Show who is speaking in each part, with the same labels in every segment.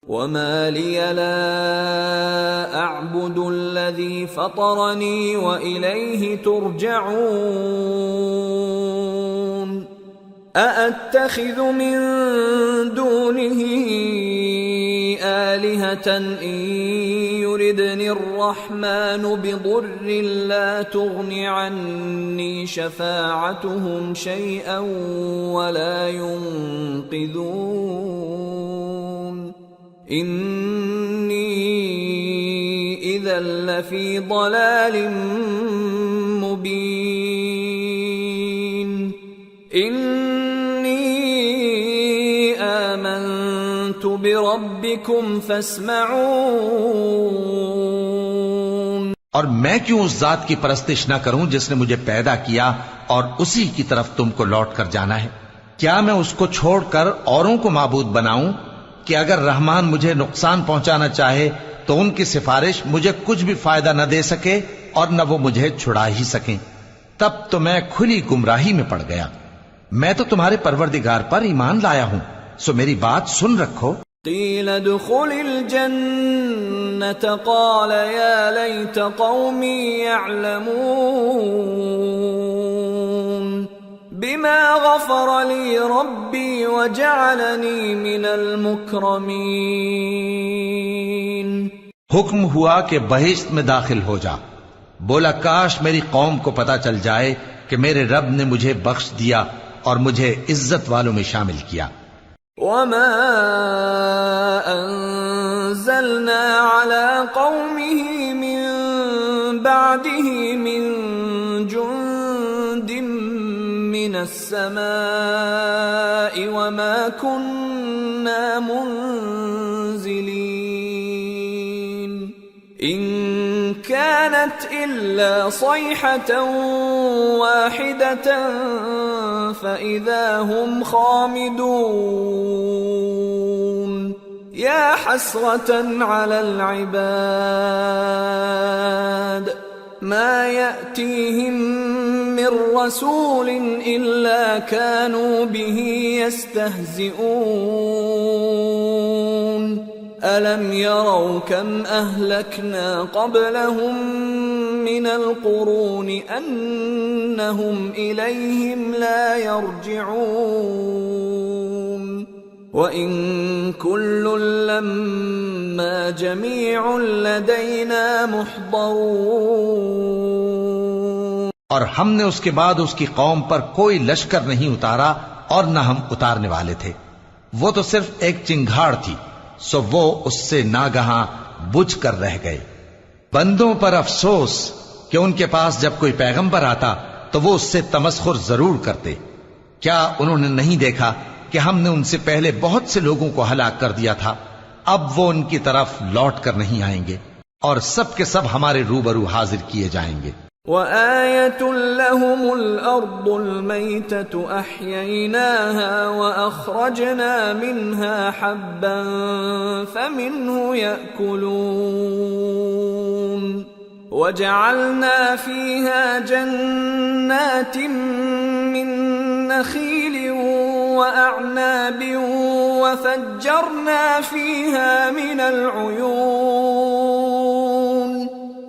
Speaker 1: وما لي لا أعبد الذي فطرني وإليه ترجعون أأتخذ من دونه آلهة إن يردني الرحمن بضر لا تغن عني شفاعتهم شيئا ولا ينقذون إني إذا لفي ضلال مبين إني آمنت بربكم فاسمعون۔
Speaker 2: اور میں کیوں اس ذات کی پرستش نہ کروں جس نے مجھے پیدا کیا اور اسی کی طرف تم کو لوٹ کر جانا ہے؟ کیا میں اس کو چھوڑ کر اوروں کو معبود بناؤں کہ اگر رحمان مجھے نقصان پہنچانا چاہے تو ان کی سفارش مجھے کچھ بھی فائدہ نہ دے سکے اور نہ وہ مجھے چھڑا ہی سکیں؟ تب تو میں کھلی گمراہی میں پڑ گیا۔ میں تو تمہارے پروردگار پر ایمان لایا ہوں، سو میری بات سن رکھو۔
Speaker 1: قیل ادخل الجنة قال یا لیت قومی یعلمون بما غفر لی ربی وجعلنی من المکرمین۔
Speaker 2: حکم ہوا کہ بہشت میں داخل ہو جا۔ بولا کاش میری قوم کو پتا چل جائے کہ میرے رب نے مجھے بخش دیا اور مجھے عزت والوں میں شامل کیا۔
Speaker 1: وما انزلنا على قومه من بعده من جند من السماء وما كنا منزلين إن كانت إلا صيحة واحدة فإذا هم خامدون يا حسرة على العباد ما يأتيهم من رسول إلا كانوا به يستهزئون ألم يروا كم أهلكنا قبلهم من القرون أنهم إليهم لا يرجعون وإن كل لما جميع لدينا محضرون۔
Speaker 2: اور ہم نے اس کے بعد اس کی قوم پر کوئی لشکر نہیں اتارا اور نہ ہم اتارنے والے تھے، وہ تو صرف ایک چنگھاڑ تھی، سو وہ اس سے ناگہاں بجھ کر رہ گئے۔ بندوں پر افسوس کہ ان کے پاس جب کوئی پیغمبر آتا تو وہ اس سے تمسخر ضرور کرتے۔ کیا انہوں نے نہیں دیکھا کہ ہم نے ان سے پہلے بہت سے لوگوں کو ہلاک کر دیا تھا؟ اب وہ ان کی طرف لوٹ کر نہیں آئیں گے اور سب کے سب ہمارے روبرو حاضر کیے جائیں گے۔
Speaker 1: وآیۃ لہم الارض المیتۃ احییناها واخرجنا منها حبا فمنه یأکلون وجعلنا فيها جنات من نخیل وأعناب وفجرنا فيها من العيون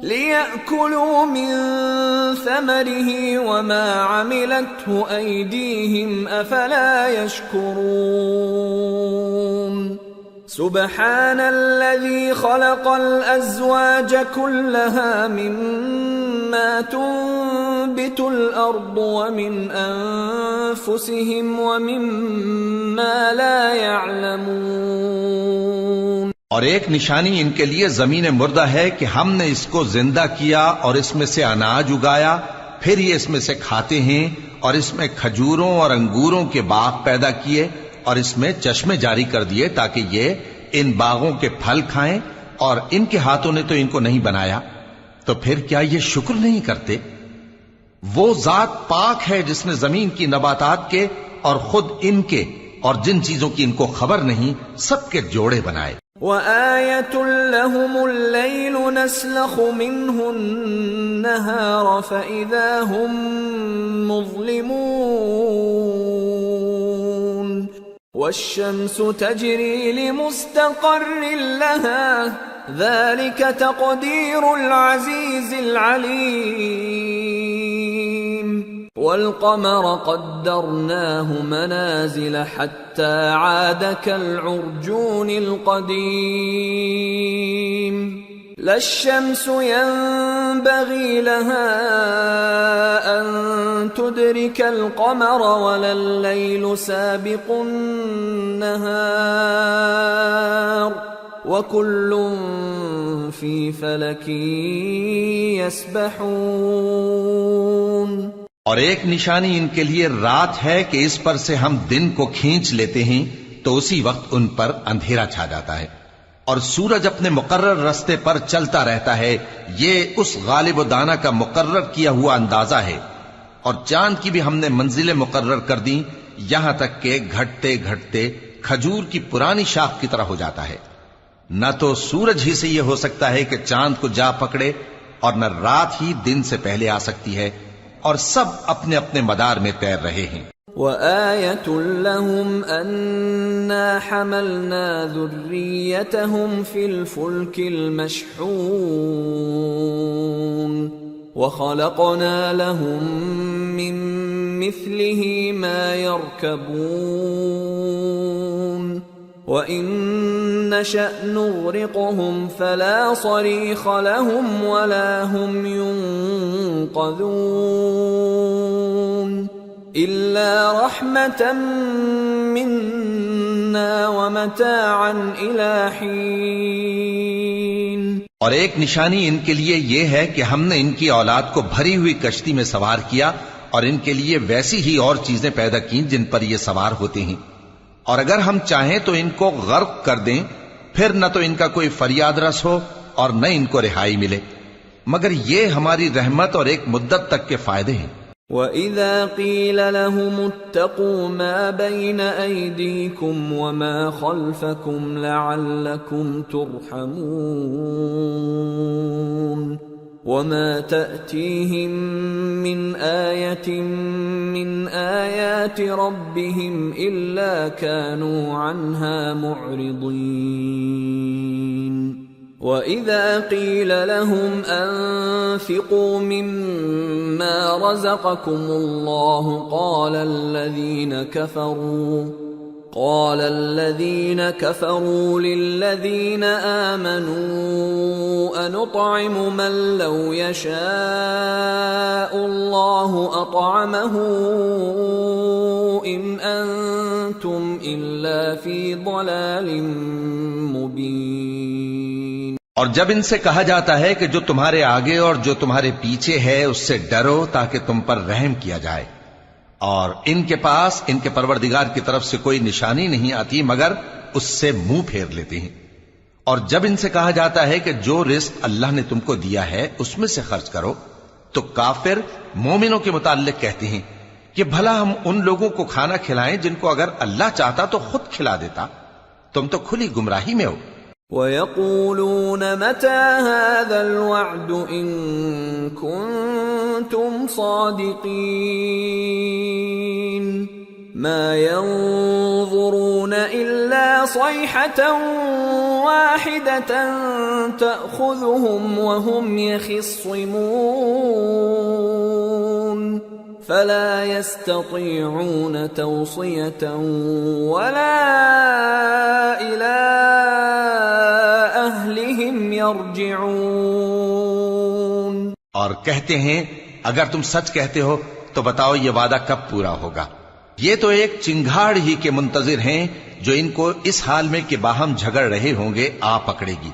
Speaker 1: ليأكلوا من ثمره وما عملته أيديهم أفلا يشكرون سبحان الذي خلق الأزواج كلها مما تنبت الأرض ومن أنفسهم ومما لا يعلمون۔
Speaker 2: اور ایک نشانی ان کے لیے زمین مردہ ہے کہ ہم نے اس کو زندہ کیا اور اس میں سے اناج اگایا، پھر یہ اس میں سے کھاتے ہیں، اور اس میں کھجوروں اور انگوروں کے باغ پیدا کیے اور اس میں چشمے جاری کر دیے تاکہ یہ ان باغوں کے پھل کھائیں، اور ان کے ہاتھوں نے تو ان کو نہیں بنایا، تو پھر کیا یہ شکر نہیں کرتے؟ وہ ذات پاک ہے جس نے زمین کی نباتات کے اور خود ان کے اور جن چیزوں کی ان کو خبر نہیں سب کے جوڑے بنائے۔
Speaker 1: وآیۃ لہم اللیل نسلخ منہ النہار فإذا ہم مظلمون والشمس تجري لمستقر لها ذلك تقدير العزيز العليم والقمر قدرناه منازل حتى عاد كالعرجون القديم لا الشمس ينبغي لها أن تدرك القمر ولا الليل سابق النهار وكل في فلك يسبحون۔
Speaker 2: اور ایک نشانی ان کے لیے رات ہے کہ اس پر سے ہم دن کو کھینچ لیتے ہیں تو اسی وقت ان پر اندھیرا چھا جاتا ہے، اور سورج اپنے مقرر راستے پر چلتا رہتا ہے، یہ اس غالب و دانا کا مقرر کیا ہوا اندازہ ہے۔ اور چاند کی بھی ہم نے منزلیں مقرر کر دیں، یہاں تک کہ گھٹتے گھٹتے کھجور کی پرانی شاخ کی طرح ہو جاتا ہے۔ نہ تو سورج ہی سے یہ ہو سکتا ہے کہ چاند کو جا پکڑے، اور نہ رات ہی دن سے پہلے آ سکتی ہے، اور سب اپنے اپنے مدار میں تیر رہے ہیں۔
Speaker 1: وآية لهم أنا حملنا ذريتهم في الفلك المشحون وخلقنا لهم من مثله ما يركبون وإن نشأ نغرقهم فلا صريخ لهم ولا هم ينقذون إلا رحمة منا ومتاعا إلى حين۔
Speaker 2: اور ایک نشانی ان کے لیے یہ ہے کہ ہم نے ان کی اولاد کو بھری ہوئی کشتی میں سوار کیا، اور ان کے لیے ویسی ہی اور چیزیں پیدا کی جن پر یہ سوار ہوتے ہیں، اور اگر ہم چاہیں تو ان کو غرق کر دیں، پھر نہ تو ان کا کوئی فریاد رس ہو اور نہ ان کو رہائی ملے، مگر یہ ہماری رحمت اور ایک مدت تک کے فائدے ہیں۔
Speaker 1: وَإِذَا قِيلَ لَهُمُ اتَّقُوا مَا بَيْنَ أَيْدِيكُمْ وَمَا خَلْفَكُمْ لَعَلَّكُمْ تُرْحَمُونَ وَمَا تَأْتِيهِمْ مِنْ آيَةٍ مِنْ آيَاتِ رَبِّهِمْ إِلَّا كَانُوا عَنْهَا مُعْرِضِينَ وَإِذَا قِيلَ لَهُمْ أَنفِقُوا مِمَّا رَزَقَكُمُ اللَّهُ قَالَ الَّذِينَ كَفَرُوا لِلَّذِينَ آمَنُوا أَنُطْعِمُ مَن لَّوْ يَشَاءُ اللَّهُ أَطْعَمَهُ إِنْ أَنتُمْ إِلَّا فِي ضَلَالٍ مُّبِينٍ۔
Speaker 2: اور جب ان سے کہا جاتا ہے کہ جو تمہارے آگے اور جو تمہارے پیچھے ہے اس سے ڈرو تاکہ تم پر رحم کیا جائے، اور ان کے پاس ان کے پروردگار کی طرف سے کوئی نشانی نہیں آتی مگر اس سے منہ پھیر لیتے ہیں۔ اور جب ان سے کہا جاتا ہے کہ جو رزق اللہ نے تم کو دیا ہے اس میں سے خرچ کرو، تو کافر مومنوں کے متعلق کہتے ہیں کہ بھلا ہم ان لوگوں کو کھانا کھلائیں جن کو اگر اللہ چاہتا تو خود کھلا دیتا، تم تو کھلی گمراہی میں ہو۔
Speaker 1: وَيَقُولُونَ مَتَى هَذَا الْوَعْدُ إِن كُنتُمْ صَادِقِينَ مَا يَنظُرُونَ إِلَّا صَيْحَةً وَاحِدَةً تَأْخُذُهُمْ وَهُمْ يَخِصِّمُونَ فَلَا يَسْتَطِيعُونَ تَوْصِيَةً وَلَا إِلَىٰ أَهْلِهِمْ يَرْجِعُونَ۔
Speaker 2: اور کہتے ہیں اگر تم سچ کہتے ہو تو بتاؤ یہ وعدہ کب پورا ہوگا؟ یہ تو ایک چنگھاڑ ہی کے منتظر ہیں جو ان کو اس حال میں کہ باہم جھگڑ رہے ہوں گے آ پکڑے گی،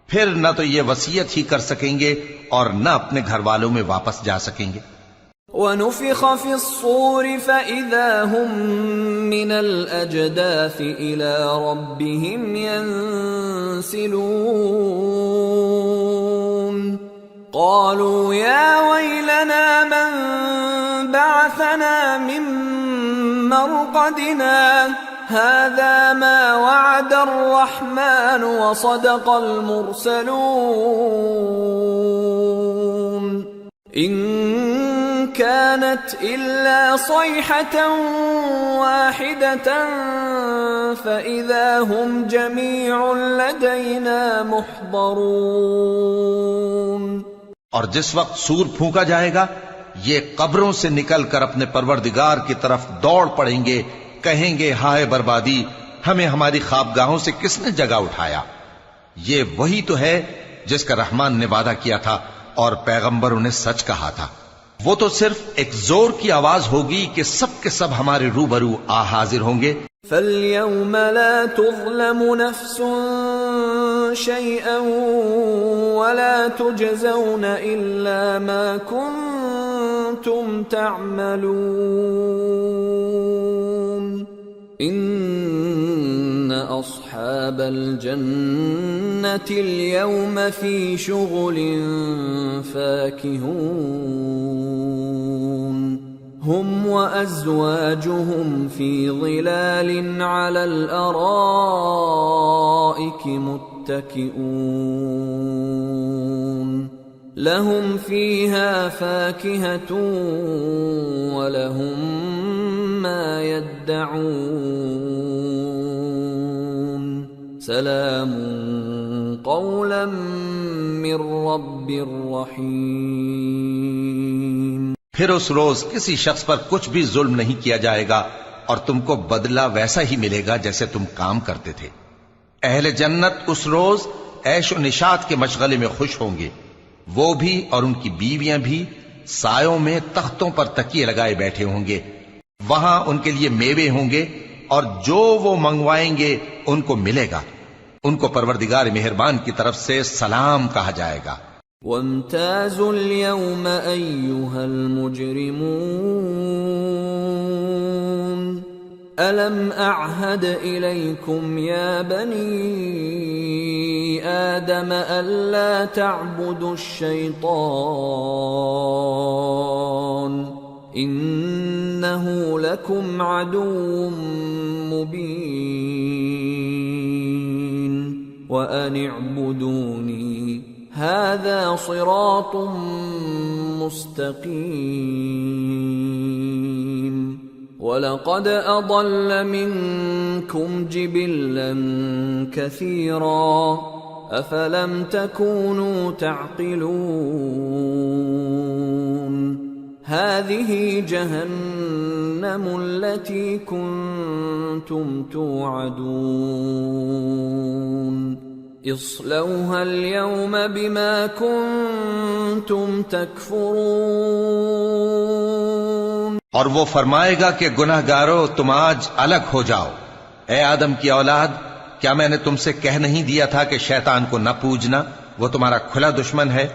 Speaker 2: پھر نہ تو یہ وصیت ہی کر سکیں گے اور نہ اپنے گھر والوں میں واپس جا سکیں گے۔
Speaker 1: وَنُفِخَ فِي الصُّورِ فَإِذَا هُم مِّنَ الْأَجْدَاثِ إِلَىٰ رَبِّهِمْ يَنسِلُونَ قَالُوا يَا وَيْلَنَا مَن بَعَثَنَا مِن مَّرْقَدِنَا هَٰذَا مَا وَعَدَ الرَّحْمَٰنُ وَصَدَقَ الْمُرْسَلُونَ إِن كانت إلا صيحة واحدة فإذا هم جميع لدينا محضرون۔
Speaker 2: اور جس وقت سور پھونکا جائے گا یہ قبروں سے نکل کر اپنے پروردگار کی طرف دوڑ پڑیں گے، کہیں گے ہائے بربادی، ہمیں ہماری خوابگاہوں سے کس نے جگہ اٹھایا۔ یہ وہی تو ہے جس کا رحمان نے وعدہ کیا تھا اور پیغمبروں نے سچ کہا تھا۔ وہ تو صرف ایک زور کی آواز ہوگی کہ سب کے سب ہمارے روبرو آ حاضر ہوں گے۔
Speaker 1: فَالْيَوْمَ لَا تُظْلَمُ نَفْسٌ شَيْئًا وَلَا تُجْزَوْنَ إِلَّا مَا كُنتُمْ تَعْمَلُونَ إِنَّ أَصْحَابَ الْجَنَّةِ الْيَوْمَ فِي شُغُلٍ فَاكِهُونَ هُمْ وَأَزْوَاجُهُمْ فِي ظِلَالٍ عَلَى الْأَرَائِكِ مُتَّكِئُونَ لَهُمْ فِيهَا فَاكِهَةٌ وَلَهُمْ مَا يَدَّعُونَ سَلَامٌ قَوْلًا مِّن رَّبٍّ رَّحِيمٍ۔
Speaker 2: پھر اس روز کسی شخص پر کچھ بھی ظلم نہیں کیا جائے گا اور تم کو بدلہ ویسا ہی ملے گا جیسے تم کام کرتے تھے۔ اہل جنت اس روز عیش و نشاط کے مشغلے میں خوش ہوں گے، وہ بھی اور ان کی بیویاں بھی سایوں میں تختوں پر تکیے لگائے بیٹھے ہوں گے، وہاں ان کے لیے میوے ہوں گے اور جو وہ منگوائیں گے ان کو ملے گا، ان کو پروردگار مہربان کی طرف سے سلام کہا جائے گا۔
Speaker 1: وَامْتَازُوا الْيَوْمَ أَيُّهَا الْمُجْرِمُونَ أَلَمْ أَعْهَدْ إِلَيْكُمْ يَا بَنِي آدَمَ أَلَّا تَعْبُدُوا الشَّيْطَانَ إِنَّهُ لَكُمْ عَدُوٌّ مُّبِينٌ وَأَنِ اعْبُدُونِي هَذَا صِرَاطٌ مُّسْتَقِيمٌ وَلَقَدْ أَضَلَّ مِنكُمْ جِبِلًّا كَثِيرًا أَفَلَمْ تَكُونُوا تَعْقِلُونَ هَذِهِ جَهَنَّمُ الَّتِي كُنتُمْ تُوعَدُونَ اصلوها اليوم بما كنتم تكفرون۔
Speaker 2: اور وہ فرمائے گا کہ گناہگارو تم آج الگ ہو جاؤ۔ اے آدم کی اولاد، کیا میں نے تم سے کہہ نہیں دیا تھا کہ شیطان کو نہ پوجنا، وہ تمہارا کھلا دشمن ہے،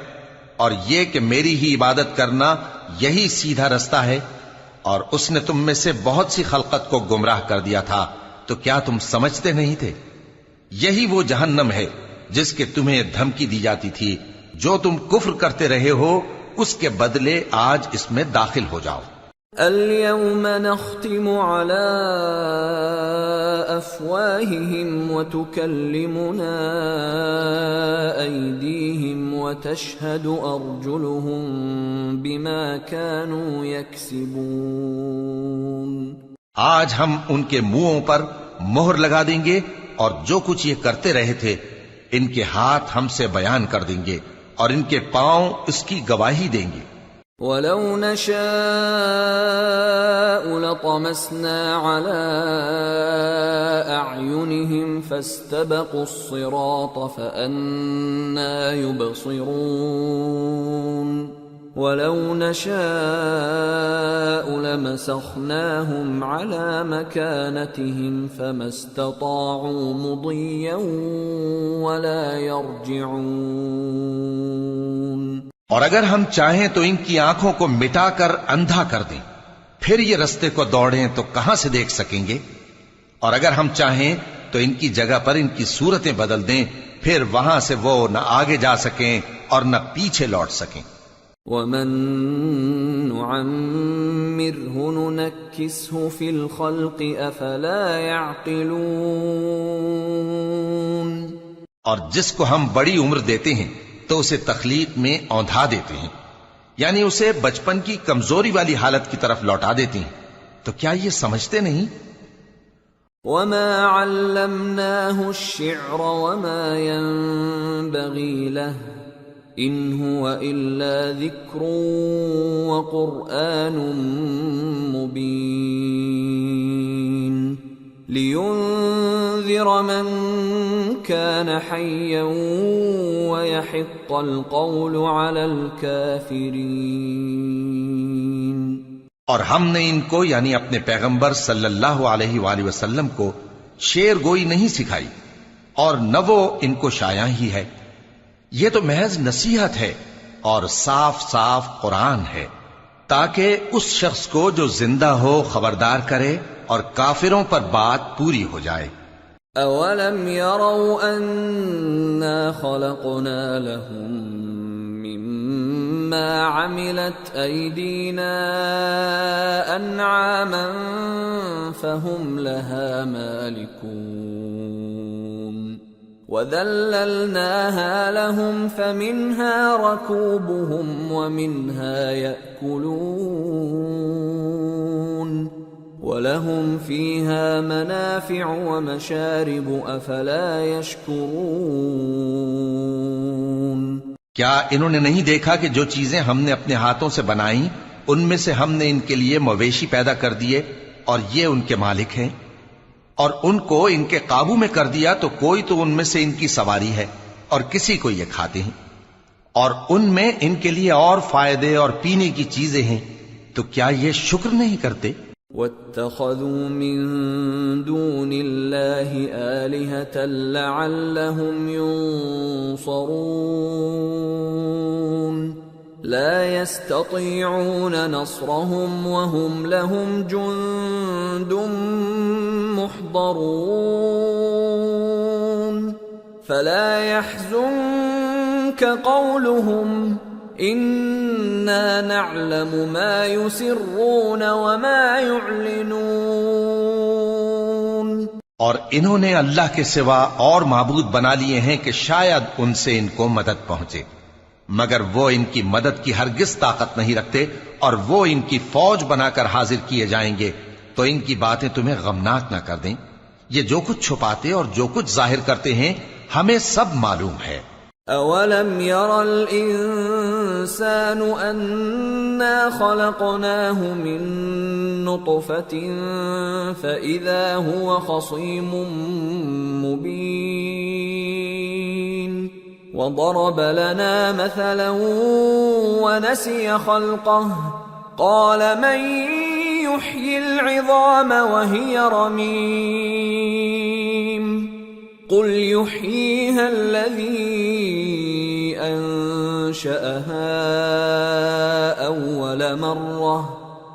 Speaker 2: اور یہ کہ میری ہی عبادت کرنا یہی سیدھا رستہ ہے، اور اس نے تم میں سے بہت سی خلقت کو گمراہ کر دیا تھا، تو کیا تم سمجھتے نہیں تھے؟ یہی وہ جہنم ہے جس کے تمہیں دھمکی دی جاتی تھی، جو تم کفر کرتے رہے ہو اس کے بدلے آج اس میں داخل ہو جاؤ۔
Speaker 1: اليوم نختم على أفواههم وتكلمنا أيديهم وتشهد أرجلهم بما كانوا يكسبون۔
Speaker 2: آج ہم ان کے منہوں پر مہر لگا دیں گے اور جو کچھ یہ کرتے رہے تھے ان کے ہاتھ ہم سے بیان کر دیں گے اور ان کے پاؤں اس کی گواہی دیں گے۔
Speaker 1: وَلَوْ نَشَاءُ لَطَمَسْنَا عَلَىٰ أَعْيُنِهِمْ فَاسْتَبَقُوا الصِّرَاطَ فَأَنَّىٰ يُبْصِرُونَ وَلَوْ نَشَاءُ لَمَسَخْنَاهُمْ عَلَىٰ مَكَانَتِهِمْ فَمَا اسْتَطَاعُوا مُضِيًّا وَلَا يَرْجِعُونَ۔
Speaker 2: اور اگر ہم چاہیں تو ان کی آنکھوں کو مٹا کر اندھا کر دیں، پھر یہ رستے کو دوڑیں تو کہاں سے دیکھ سکیں گے؟ اور اگر ہم چاہیں تو ان کی جگہ پر ان کی صورتیں بدل دیں، پھر وہاں سے وہ نہ آگے جا سکیں اور نہ پیچھے لوٹ سکیں۔
Speaker 1: وَمَن نُعَمِّرْهُ نُنَكِّسْهُ فِي الْخَلْقِ أَفَلَا يَعْقِلُونَ۔
Speaker 2: اور جس کو ہم بڑی عمر دیتے ہیں تو اسے تخلیق میں اوندھا دیتے ہیں، یعنی اسے بچپن کی کمزوری والی حالت کی طرف لوٹا دیتی ہیں. تو کیا یہ سمجھتے نہیں؟
Speaker 1: وما علمناه الشعر وما ينبغي له إن هو إلا ذكر وقرآن مبين لينذر من كان حيا ويحق القول على الكافرين.
Speaker 2: اور ہم نے ان کو یعنی اپنے پیغمبر صلی اللہ علیہ وآلہ وسلم کو شعر گوئی نہیں سکھائی اور نہ وہ ان کو شایع ہی ہے. یہ تو محض نصیحت ہے اور صاف صاف قرآن ہے تاکہ اس شخص کو جو زندہ ہو خبردار کرے اور کافروں پر بات پوری ہو جائے.
Speaker 1: اولم يروا انا خلقنا لهم مما عملت ايدينا انعاما فهم لها مالكون وذللناها لهم فمنها ركوبهم ومنها يأكلون وَلَهُمْ فِيهَا مَنَافِعُ وَمَشَارِبُ أَفَلَا يَشْكُرُونَ.
Speaker 2: کیا انہوں نے نہیں دیکھا کہ جو چیزیں ہم نے اپنے ہاتھوں سے بنائیں ان میں سے ہم نے ان کے لیے مویشی پیدا کر دیے اور یہ ان کے مالک ہیں، اور ان کو ان کے قابو میں کر دیا تو کوئی تو ان میں سے ان کی سواری ہے اور کسی کو یہ کھاتے ہیں، اور ان میں ان کے لیے اور فائدے اور پینے کی چیزیں ہیں، تو کیا یہ شکر نہیں کرتے؟
Speaker 1: وَاتَّخَذُوا مِن دُونِ اللَّهِ آلِهَةً لَعَلَّهُمْ يُنصَرُونَ لَا يَسْتَطِيعُونَ نَصْرَهُمْ وَهُمْ لَهُمْ جُندٌ مُحْضَرُونَ فَلَا يَحْزُنكَ قَوْلُهُمْ اِنَّا نَعْلَمُ مَا يُسِرُّونَ وَمَا يُعْلِنُونَ.
Speaker 2: اور انہوں نے اللہ کے سوا اور معبود بنا لیے ہیں کہ شاید ان سے ان کو مدد پہنچے، مگر وہ ان کی مدد کی ہرگز طاقت نہیں رکھتے، اور وہ ان کی فوج بنا کر حاضر کیے جائیں گے تو ان کی باتیں تمہیں غمناک نہ کر دیں. یہ جو کچھ چھپاتے اور جو کچھ ظاہر کرتے ہیں ہمیں سب معلوم ہے.
Speaker 1: اولم ير الانسان انا خلقناه من نطفة فاذا هو خصيم مبين وضرب لنا مثلا ونسي خلقه قال من يحيي العظام وهي رميم قل يحييها الذي أنشأها أول مرة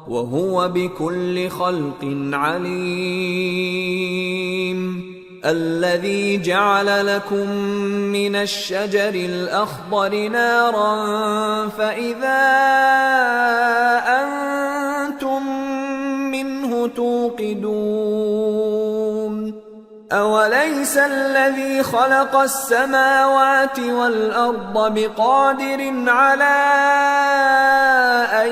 Speaker 1: وهو بكل خلق عليم الذي جعل لكم من الشجر الأخضر نارا فإذا أنتم منه توقدون أوليس الذي خلق السماوات والأرض بقادر على أن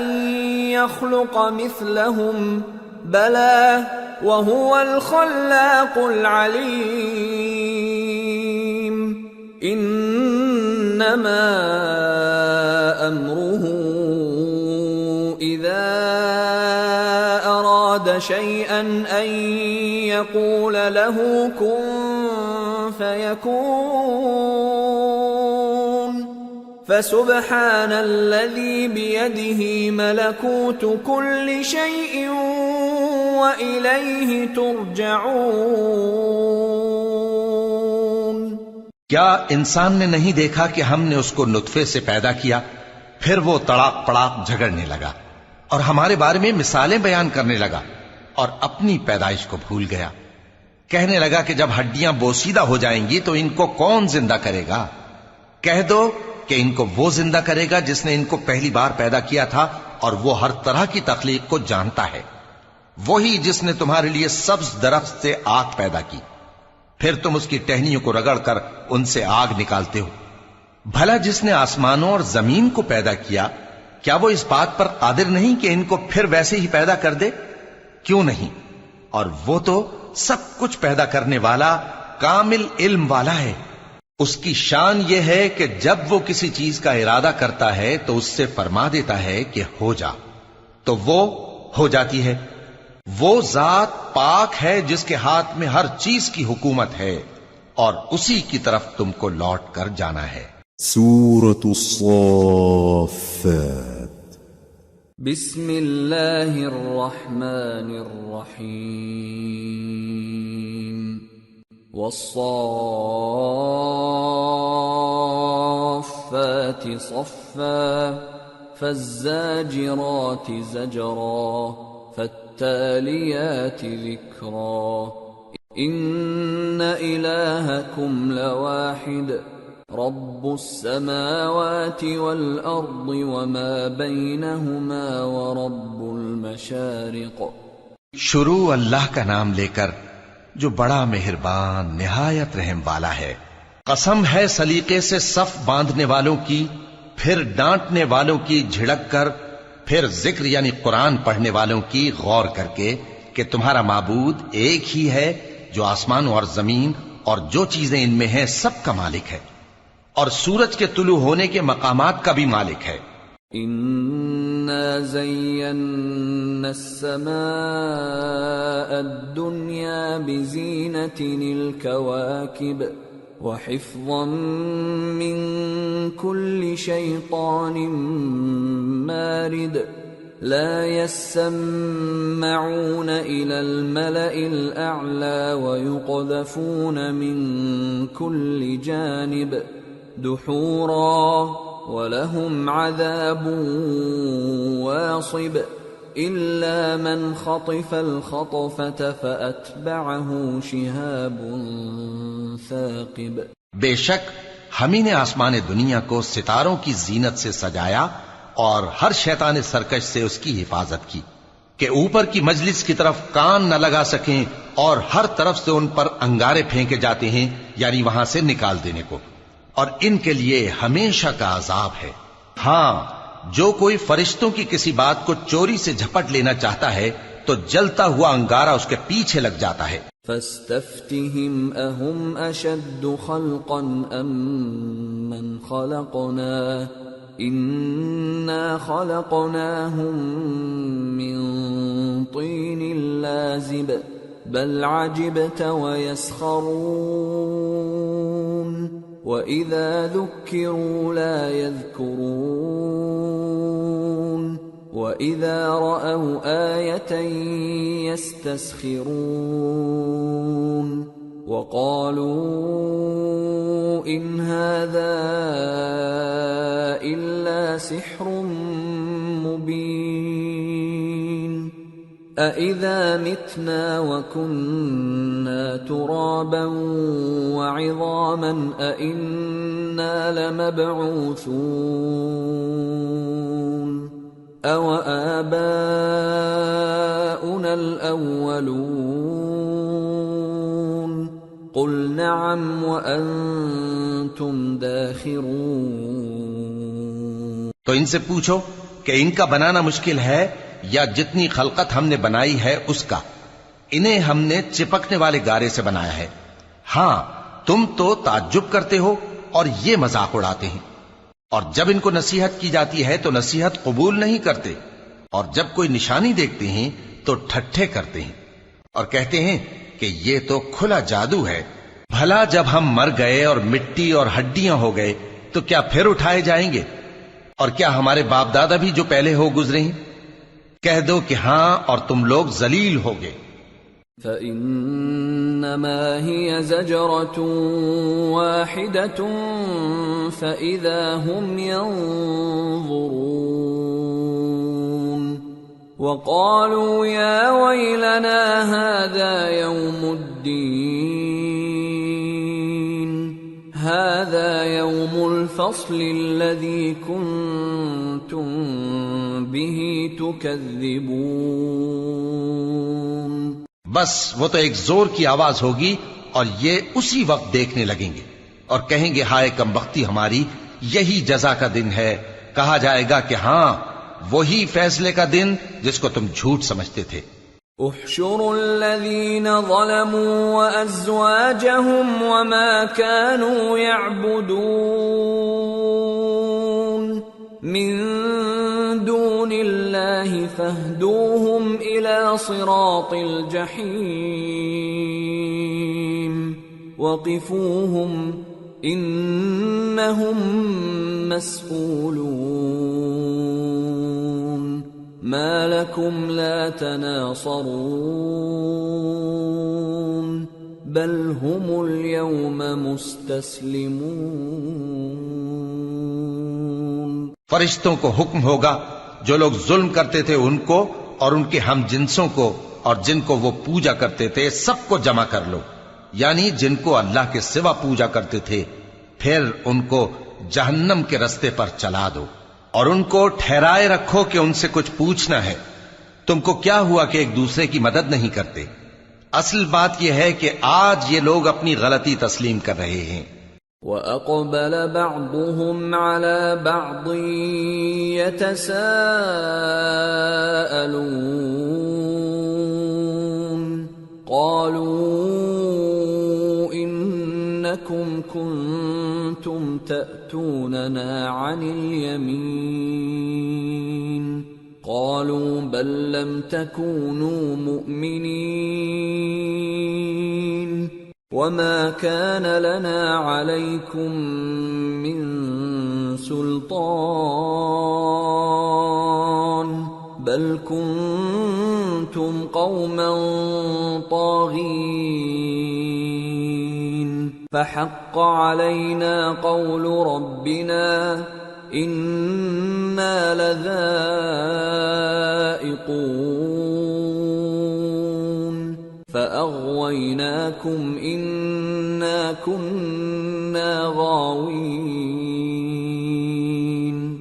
Speaker 1: يخلق مثلهم بلى وهو الخلاق العليم إنما أمره إذا أراد شيئا أن يقول له كن فيكون فسبحان الذي بيده ملكوت كل شيء وإليه ترجعون.
Speaker 2: کیا انسان نے نہیں دیکھا کہ ہم نے اس کو نطفے سے پیدا کیا، پھر وہ تڑاک پڑاک جھگڑنے لگا اور ہمارے بارے میں مثالیں بیان کرنے لگا اور اپنی پیدائش کو بھول گیا. کہنے لگا کہ جب ہڈیاں بوسیدہ ہو جائیں گی تو ان کو کون زندہ کرے گا؟ کہہ دو کہ ان کو وہ زندہ کرے گا جس نے ان کو پہلی بار پیدا کیا تھا، اور وہ ہر طرح کی تخلیق کو جانتا ہے. وہی جس نے تمہارے لیے سبز درخت سے آگ پیدا کی، پھر تم اس کی ٹہنیوں کو رگڑ کر ان سے آگ نکالتے ہو. بھلا جس نے آسمانوں اور زمین کو پیدا کیا، کیا وہ اس بات پر قادر نہیں کہ ان کو پھر ویسے ہی پیدا کر دے؟ کیوں نہیں؟ اور وہ تو سب کچھ پیدا کرنے والا کامل علم والا ہے۔ اس کی شان یہ ہے کہ جب وہ کسی چیز کا ارادہ کرتا ہے تو اس سے فرما دیتا ہے کہ ہو جا، تو وہ ہو جاتی ہے۔ وہ ذات پاک ہے جس کے ہاتھ میں ہر چیز کی حکومت ہے، اور اسی کی طرف تم کو لوٹ کر جانا ہے۔
Speaker 3: سورة الصافات
Speaker 1: بسم اللہ الرحمن الرحیم والصافات صفا فالزاجرات زجرا فالتاليات ذكرا إن إلهكم لواحد رب السماوات والأرض وما بينهما ورب المشارق۔
Speaker 2: شروع اللہ کا نام لے کر جو بڑا مہربان نہایت رحم والا ہے۔ قسم ہے سلیقے سے صف باندھنے والوں کی، پھر ڈانٹنے والوں کی جھڑک کر، پھر ذکر یعنی قرآن پڑھنے والوں کی غور کر کے کہ تمہارا معبود ایک ہی ہے جو آسمان اور زمین اور جو چیزیں ان میں ہیں سب کا مالک ہے، اور سورج کے طلوع ہونے کے مقامات کا بھی مالک ہے۔
Speaker 1: إنا زينا السماء الدنيا بزينة الكواكب وحفظا من كل شيطان مارد لا يسمعون إلى الملأ الأعلى ويقذفون من كل جانب دحورا وَلَهُمْ عَذَابٌ وَاصِبٌ إِلَّا مَنْ خَطِفَ الْخَطْفَةَ فَأَتْبَعَهُ شِهَابٌ ثَاقِبٌ۔
Speaker 2: بے شک ہم ہی نے آسمان دنیا کو ستاروں کی زینت سے سجایا اور ہر شیطان سرکش سے اس کی حفاظت کی کہ اوپر کی مجلس کی طرف کان نہ لگا سکیں، اور ہر طرف سے ان پر انگارے پھینکے جاتے ہیں، یعنی وہاں سے نکال دینے کو، اور ان کے لیے ہمیشہ کا عذاب ہے۔ ہاں، جو کوئی فرشتوں کی کسی بات کو چوری سے جھپٹ لینا چاہتا ہے تو جلتا ہوا انگارہ اس کے پیچھے لگ جاتا ہے۔
Speaker 1: فاستفتهم أهم أشد خلقا أم من خلقنا إنا خلقناهم من طين لازب بل عجبت ويسخرون وَإِذَا ذُكِّرُوا لَا يَذْكُرُونَ وَإِذَا رَأَوْا آيَةً يَسْتَسْخِرُونَ وَقَالُوا إِنْ هَذَا إِلَّا سِحْرٌ مُبِينٌ أَإِذَا مِتْنَا وَكُنَّا تُرَابًا وَعِظَامًا أَإِنَّا لَمَبْعُوثُونَ أَوَآبَاؤُنَا الْأَوَّلُونَ قُلْ نَعَمْ وَأَنْتُمْ دَاخِرُونَ۔
Speaker 2: تو ان سے پوچھو کہ ان کا بنانا مشکل ہے یا جتنی خلقت ہم نے بنائی ہے اس کا؟ انہیں ہم نے چپکنے والے گارے سے بنایا ہے۔ ہاں، تم تو تعجب کرتے ہو اور یہ مذاق اڑاتے ہیں، اور جب ان کو نصیحت کی جاتی ہے تو نصیحت قبول نہیں کرتے، اور جب کوئی نشانی دیکھتے ہیں تو ٹھٹھے کرتے ہیں اور کہتے ہیں کہ یہ تو کھلا جادو ہے۔ بھلا جب ہم مر گئے اور مٹی اور ہڈیاں ہو گئے تو کیا پھر اٹھائے جائیں گے؟ اور کیا ہمارے باپ دادا بھی جو پہلے ہو گزرے ہیں؟ کہہ دو کہ ہاں، اور تم لوگ ذلیل ہوگے۔
Speaker 1: فَإِنَّمَا هِيَ زَجْرَةٌ وَاحِدَةٌ فَإِذَا هُمْ يَنظُرُونَ وَقَالُوا يَا وَيْلَنَا هَذَا يَوْمُ الدِّينِ هَذَا يَوْمُ الْفَصْلِ الَّذِي كُنْتُمْ بِهِ تُكَذِّبُونَ۔
Speaker 2: بس وہ تو ایک زور کی آواز ہوگی اور یہ اسی وقت دیکھنے لگیں گے اور کہیں گے ہائے کمبختی ہماری، یہی جزا کا دن ہے۔ کہا جائے گا کہ ہاں، وہی فیصلے کا دن جس کو تم جھوٹ سمجھتے تھے۔
Speaker 1: احشروا الذين ظلموا وأزواجهم وما كانوا يعبدون من دون الله فاهدوهم إلى صراط الجحيم وقفوهم إنهم مسئولون ما لكم لا تناصرون بل هم اليوم مستسلمون۔
Speaker 2: فرشتوں کو حکم ہوگا جو لوگ ظلم کرتے تھے ان کو اور ان کے ہم جنسوں کو اور جن کو وہ پوجا کرتے تھے سب کو جمع کر لو، یعنی جن کو اللہ کے سوا پوجا کرتے تھے، پھر ان کو جہنم کے رستے پر چلا دو اور ان کو ٹھہرائے رکھو کہ ان سے کچھ پوچھنا ہے۔ تم کو کیا ہوا کہ ایک دوسرے کی مدد نہیں کرتے؟ اصل بات یہ ہے کہ آج یہ لوگ اپنی غلطی تسلیم کر رہے ہیں۔
Speaker 1: وَأَقْبَلَ بَعْضُهُمْ عَلَى بَعْضٍ يَتَسَاءَلُونَ قَالُوا إِنَّكُمْ كُنتُمْ تَأْتُونَنَا عَنِ الْيَمِينِ قَالُوا بَل لَّمْ تَكُونُوا مُؤْمِنِينَ وَمَا كَانَ لَنَا عَلَيْكُمْ مِنْ سُلْطَانٍ بَلْ كُنْتُمْ قَوْمًا طَاغِينَ فَحَقَّ عَلَيْنَا قَوْلُ رَبِّنَا إِنَّا لَذَائِقُونَ فَأَغْوَيْنَاكُمْ إِنَّا كُنَّا غَاوِينَ۔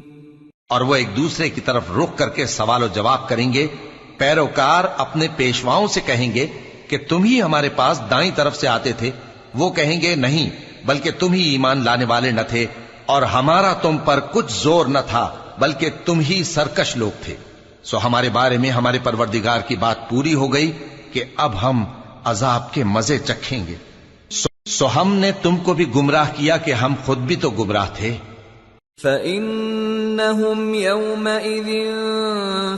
Speaker 2: اور وہ ایک دوسرے کی طرف رخ کر کے سوال و جواب کریں گے۔ پیروکار اپنے پیشواؤں سے کہیں گے کہ تم ہی ہمارے پاس دائیں طرف سے آتے تھے۔ وہ کہیں گے نہیں، بلکہ تم ہی ایمان لانے والے نہ تھے اور ہمارا تم پر کچھ زور نہ تھا، بلکہ تم ہی سرکش لوگ تھے۔ سو ہمارے بارے میں ہمارے پروردگار کی بات پوری ہو گئی کہ اب ہم عذاب کے مزے چکھیں گے۔ سو ہم نے تم کو بھی گمراہ کیا کہ ہم خود بھی تو گمراہ تھے۔
Speaker 1: فَإِنَّهُمْ يَوْمَئِذٍ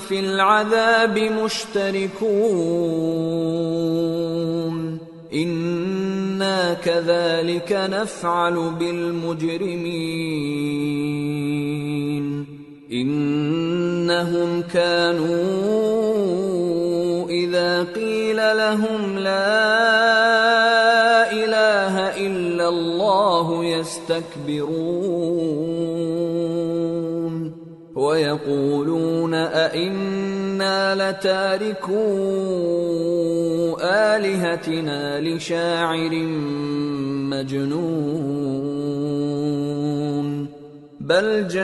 Speaker 1: فِي الْعَذَابِ مُشْتَرِكُونَ إِنَّا كَذَلِكَ نَفْعَلُ بِالْمُجْرِمِينَ إِنَّهُمْ كَانُوا إِذَا قِيلَ لَهُمْ لَا إِلَٰهَ إِلَّا اللَّهُ يَسْتَكْبِرُونَ وَيَقُولُونَ أَإِنَّا لَتَارِكُو آلِهَتِنَا لِشَاعِرٍ مَجْنُونٍ بَلْ جَاءَ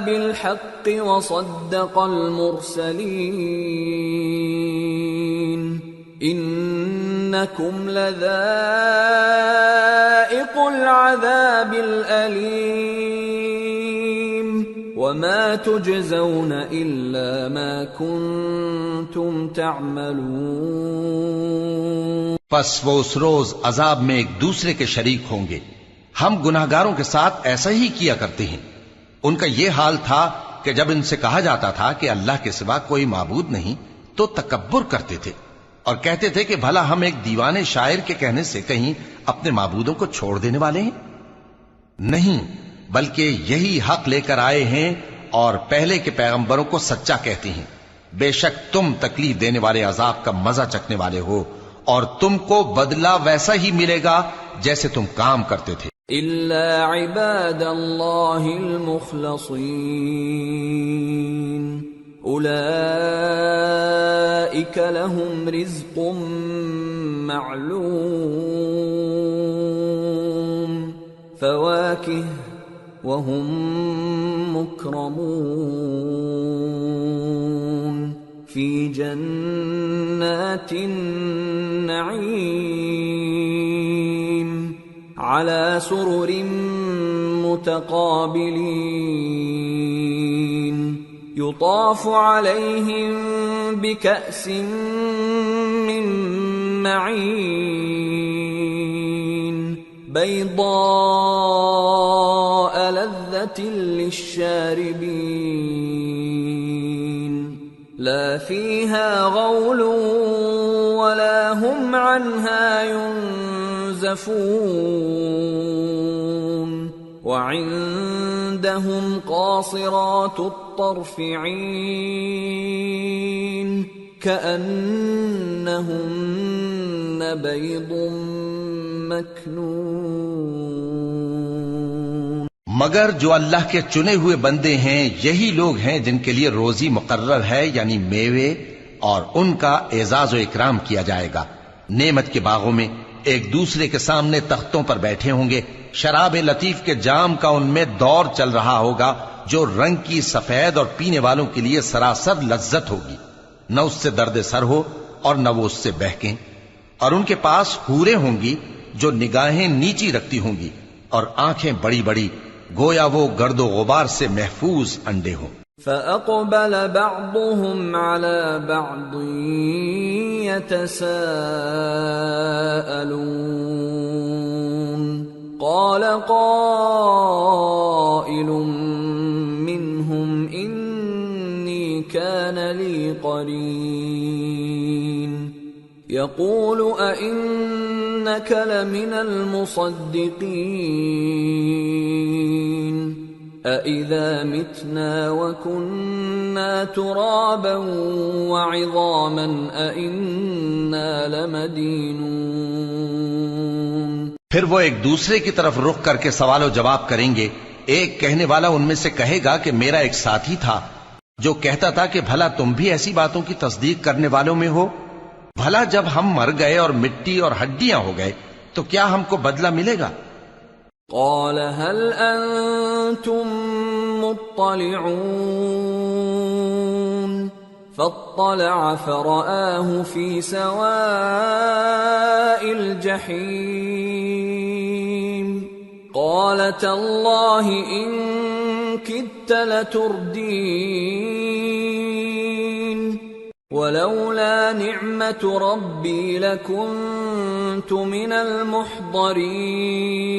Speaker 1: بِالْحَقِّ وَصَدَّقَ الْمُرْسَلِينَ إِنَّكُمْ لَذَائِقُو الْعَذَابِ الْأَلِيمِ وَمَا تُجْزَوْنَ إِلَّا مَا كُنتُمْ تَعْمَلُونَ۔
Speaker 2: پس وہ اس روز عذاب میں ایک دوسرے کے شریک ہوں گے۔ ہم گناہگاروں کے ساتھ ایسا ہی کیا کرتے ہیں۔ ان کا یہ حال تھا کہ جب ان سے کہا جاتا تھا کہ اللہ کے سوا کوئی معبود نہیں تو تکبر کرتے تھے اور کہتے تھے کہ بھلا ہم ایک دیوانے شاعر کے کہنے سے کہیں اپنے معبودوں کو چھوڑ دینے والے ہیں؟ نہیں، بلکہ یہی حق لے کر آئے ہیں اور پہلے کے پیغمبروں کو سچا کہتے ہیں۔ بے شک تم تکلیف دینے والے عذاب کا مزہ چکھنے والے ہو اور تم کو بدلہ ویسا ہی ملے گا جیسے تم کام کرتے تھے۔
Speaker 1: إِلَّا عِبَادَ اللَّهِ الْمُخْلَصِينَ أُولَئِكَ لَهُمْ رِزْقٌ مَّعْلُومٌ فَوَاكِهُ وَهُمْ مُكْرَمُونَ فِي جَنَّاتِ النَّعِيمِ على سرر متقابلين يطاف عليهم بكأس من معين بيضاء لذة للشاربين لا فيها غول ولا هم عنها ينزفون وعندهم قاصرات الطرف عين كأنهن بيض مكنون.
Speaker 2: مگر جو اللہ کے چنے ہوئے بندے ہیں یہی لوگ ہیں جن کے لیے روزی مقرر ہے، یعنی میوے، اور ان کا اعزاز و اکرام کیا جائے گا. نعمت کے باغوں میں ایک دوسرے کے سامنے تختوں پر بیٹھے ہوں گے. شراب لطیف کے جام کا ان میں دور چل رہا ہوگا جو رنگ کی سفید اور پینے والوں کے لیے سراسر لذت ہوگی. نہ اس سے درد سر ہو اور نہ وہ اس سے بہکیں. اور ان کے پاس حوریں ہوں گی جو نگاہیں نیچی رکھتی ہوں گی اور آنکھیں بڑی بڑی، گویا وہ گرد و غبار سے محفوظ انڈے ہوں.
Speaker 1: فَأَقْبَلَ بَعْضُهُمْ عَلَى بَعْضٍ يَتَسَاءَلُونَ قَالَ قَائِلٌ مِّنْهُمْ إِنِّي كَانَ لِي قَرِينٌ يَقُولُ أَإِنَّكَ لَمِنَ الْمُصَدِّقِينَ أَإِذَا مِتْنَا وَكُنَّا تُرَابًا وَعِظَامًا أَإِنَّا لَمَدِينُونَ.
Speaker 2: پھر وہ ایک دوسرے کی طرف رخ کر کے سوال و جواب کریں گے. ایک کہنے والا ان میں سے کہے گا کہ میرا ایک ساتھی تھا جو کہتا تھا کہ بھلا تم بھی ایسی باتوں کی تصدیق کرنے والوں میں ہو؟ بھلا جب ہم مر گئے اور مٹی اور ہڈیاں ہو گئے تو کیا ہم کو بدلہ ملے گا؟
Speaker 1: قال هل أنتم مطلعون فاطلع فرآه في سواء الجحيم قال تالله إن كدت لتردين ولولا نعمة ربي لكنت من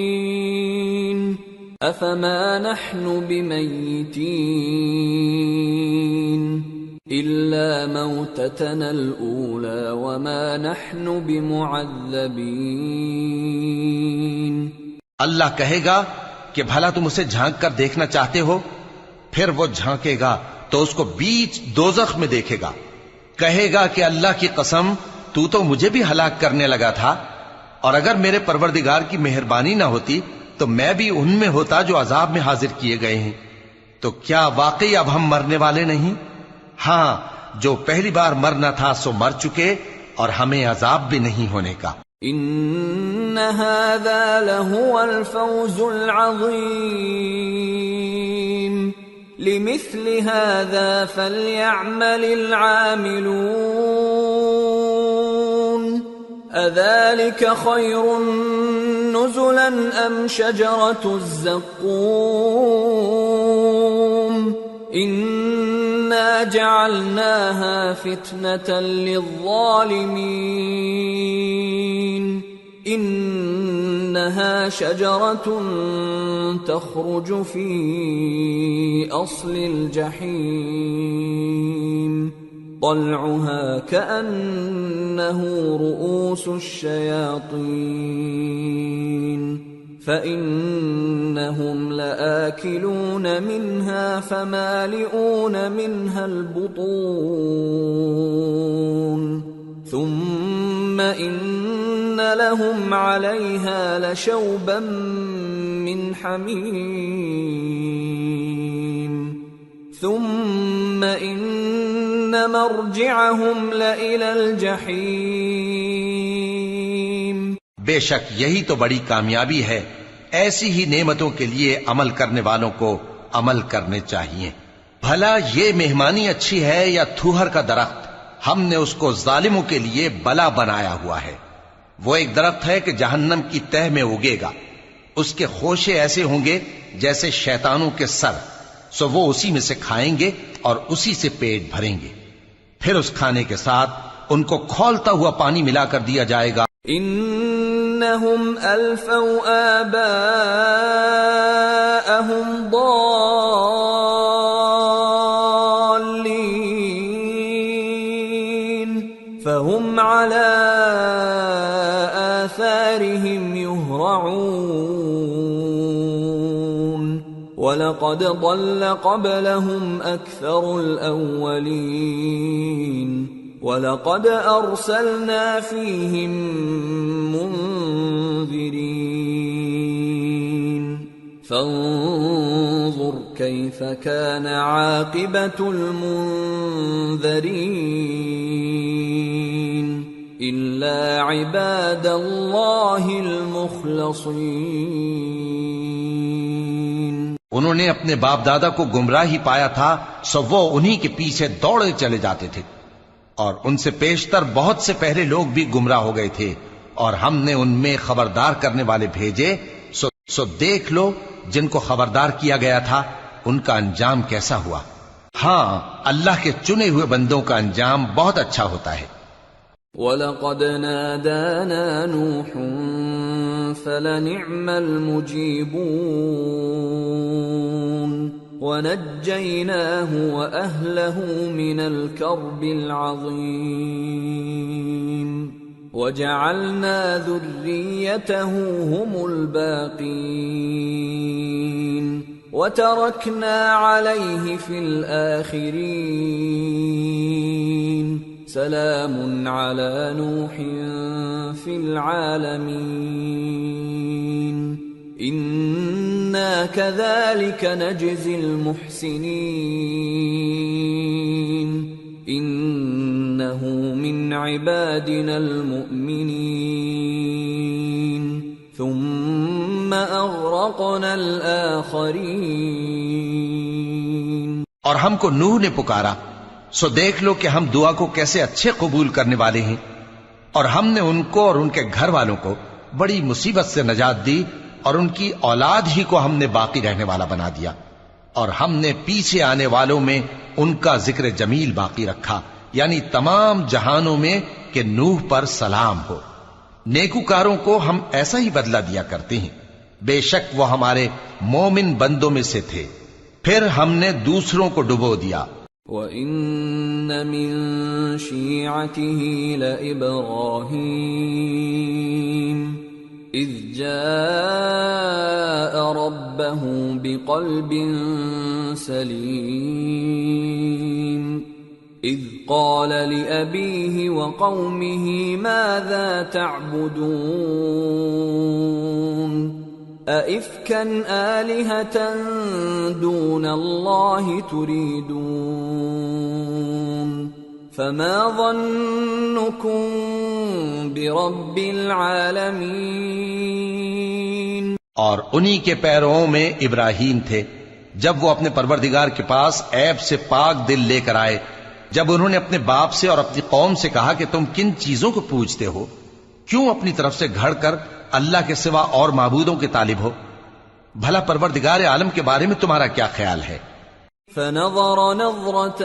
Speaker 1: المحضرين أفما نحن بميتين إلا موتتنا الأولى وما نحن بمعذبين.
Speaker 2: اللہ کہے گا کہ بھلا تم اسے جھانک کر دیکھنا چاہتے ہو؟ پھر وہ جھانکے گا تو اس کو بیچ دوزخ میں دیکھے گا. کہے گا کہ اللہ کی قسم تو مجھے بھی ہلاک کرنے لگا تھا، اور اگر میرے پروردگار کی مہربانی نہ ہوتی تو میں بھی ان میں ہوتا جو عذاب میں حاضر کیے گئے ہیں. تو کیا واقعی اب ہم مرنے والے نہیں؟ ہاں، جو پہلی بار مرنا تھا سو مر چکے اور ہمیں عذاب بھی نہیں ہونے کا.
Speaker 1: ان هذا لهو الفوز العظيم لمثل هذا فليعمل العاملون أذلك خير نزلا أم شجرة الزقوم إنا جعلناها فتنة للظالمين إنها شجرة تخرج في أصل الجحيم طلعها كأنه رؤوس الشياطين فإنهم لآكلون منها فمالئون منها البطون ثم إن لهم عليها لشوبا من حميم ثم إن مرجعهم لإلى الجحيم.
Speaker 2: بے شک یہی تو بڑی کامیابی ہے. ایسی ہی نعمتوں کے لیے عمل کرنے والوں کو عمل کرنے چاہیے. بھلا یہ مہمانی اچھی ہے یا تھوہر کا درخت؟ ہم نے اس کو ظالموں کے لیے بلا بنایا ہوا ہے. وہ ایک درخت ہے کہ جہنم کی تہ میں اگے گا. اس کے خوشے ایسے ہوں گے جیسے شیطانوں کے سر، سو وہ اسی میں سے کھائیں گے اور اسی سے پیٹ بھریں گے، پھر اس کھانے کے ساتھ ان کو کھولتا ہوا پانی ملا کر دیا جائے گا۔
Speaker 1: انہم الفوا آباءہم ضالین فہم علی آثارہم یہرعون وَلَقَدْ ضَلَّ قَبْلَهُمْ أَكْثَرُ الْأَوَّلِينَ وَلَقَدْ أَرْسَلْنَا فِيهِمْ مُنذِرِينَ فَانظُرْ كَيْفَ كَانَ عَاقِبَةُ الْمُنذَرِينَ إِلَّا عِبَادَ اللَّهِ الْمُخْلَصِينَ۔
Speaker 2: انہوں نے اپنے باپ دادا کو گمراہی پایا تھا، سو وہ انہی کے پیچھے دوڑے چلے جاتے تھے، اور ان سے پیشتر بہت سے پہلے لوگ بھی گمراہ ہو گئے تھے، اور ہم نے ان میں خبردار کرنے والے بھیجے، سو دیکھ لو جن کو خبردار کیا گیا تھا ان کا انجام کیسا ہوا۔ ہاں، اللہ کے چنے ہوئے بندوں کا انجام بہت اچھا ہوتا ہے۔
Speaker 1: وَلَقَدْ نَادَانَا نُوحٌ فَلَنِعْمَ الْمُجِيبُونَ وَنَجَّيْنَاهُ وَأَهْلَهُ مِنَ الْكَرْبِ الْعَظِيمِ وَجَعَلْنَا ذُرِّيَّتَهُ هُمُ الْبَاقِينَ وَتَرَكْنَا عَلَيْهِ فِي الْآخِرِينَ سلام على نوح في العالمين إنا كذلك نجزي المحسنين إنه من عبادنا المؤمنين ثم أغرقنا الآخرين۔
Speaker 2: اور ہم کو نوح نے پکارا، سو دیکھ لو کہ ہم دعا کو کیسے اچھے قبول کرنے والے ہیں، اور ہم نے ان کو اور ان کے گھر والوں کو بڑی مصیبت سے نجات دی، اور ان کی اولاد ہی کو ہم نے باقی رہنے والا بنا دیا، اور ہم نے پیچھے آنے والوں میں ان کا ذکر جمیل باقی رکھا، یعنی تمام جہانوں میں کہ نوح پر سلام ہو۔ نیکوکاروں کو ہم ایسا ہی بدلہ دیا کرتے ہیں، بے شک وہ ہمارے مومن بندوں میں سے تھے، پھر ہم نے دوسروں کو ڈبو دیا۔
Speaker 1: وَإِنَّ مِن شِيعَتِهِ لَإِبْرَاهِيمَ إِذْ جَاءَ رَبَّهُ بِقَلْبٍ سَلِيمٍ إِذْ قَالَ لِأَبِيهِ وَقَوْمِهِ مَاذَا تَعْبُدُونَ أَئِفْكًا آلِهَةً دُونَ اللَّهِ تُرِيدُونَ فَمَا ظَنُّكُمْ بِرَبِّ الْعَالَمِينَ۔
Speaker 2: اور انہی کے پیرووں میں ابراہیم تھے، جب وہ اپنے پروردگار کے پاس عیب سے پاک دل لے کر آئے، جب انہوں نے اپنے باپ سے اور اپنی قوم سے کہا کہ تم کن چیزوں کو پوجتے ہو، کیوں اپنی طرف سے گھڑ کر اللہ کے سوا اور معبودوں کے طالب ہو؟ بھلا پروردگار عالم کے بارے میں تمہارا کیا خیال ہے؟
Speaker 1: فنظر نظرة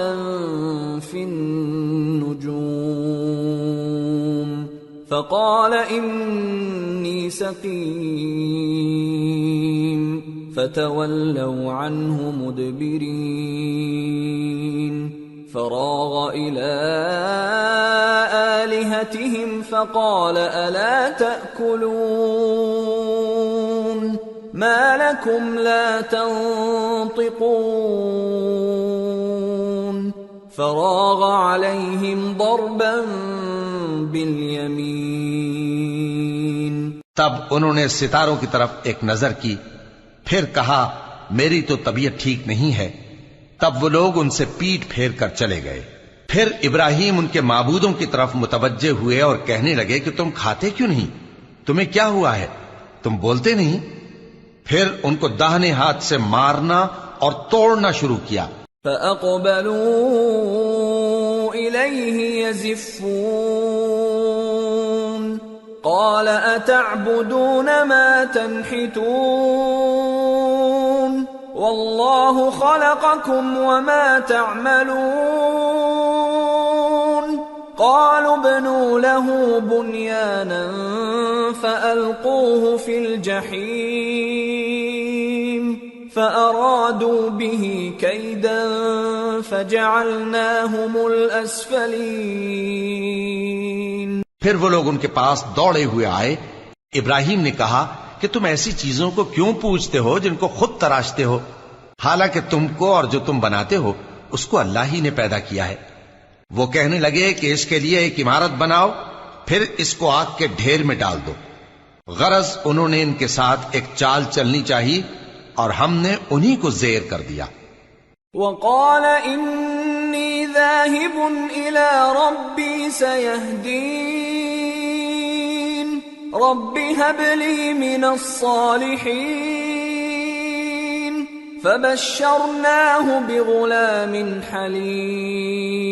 Speaker 1: في النجوم فقال إني سقيم فتولوا عنه مدبرين فراغ إلى آلهتهم فقال ألا تأكلون ما لكم لا تنطقون فراغ عليهم ضربا باليمين۔
Speaker 2: تب انہوں نے ستاروں کی طرف ایک نظر کی، پھر کہا میری تو طبیعت ٹھیک نہیں ہے، تب وہ لوگ ان سے پیٹ پھیر کر چلے گئے۔ پھر ابراہیم ان کے معبودوں کی طرف متوجہ ہوئے اور کہنے لگے کہ تم کھاتے کیوں نہیں؟ تمہیں کیا ہوا ہے؟ تم بولتے نہیں؟ پھر ان کو داہنے ہاتھ سے مارنا اور توڑنا شروع کیا۔
Speaker 1: فَأَقْبَلُوا إِلَيْهِ يَزِفُّونَ قال أتعبدون ما تنحتون والله خلقكم وما تعملون قالوا ابنوا له بنيانا فألقوه في الجحيم فأرادوا به كيدا فجعلناهم الأسفلين۔
Speaker 2: پھر وہ لوگ ان کے پاس دوڑے ہوئے آئے۔ ابراہیم نے کہا کہ تم ایسی چیزوں کو کیوں پوچھتے ہو جن کو خود تراشتے ہو، حالانکہ تم کو اور جو تم بناتے ہو اس کو اللہ ہی نے پیدا کیا ہے۔ وہ کہنے لگے کہ اس کے لیے ایک عمارت بناؤ، پھر اس کو آگ کے ڈھیر میں ڈال دو۔ غرض انہوں نے ان کے ساتھ ایک چال چلنی چاہی اور ہم نے انہی کو زیر کر دیا۔
Speaker 1: وقال انی ذاہب الی ربی سیہدین رب هب لی من الصالحین فبشرناہ بغلام حلیم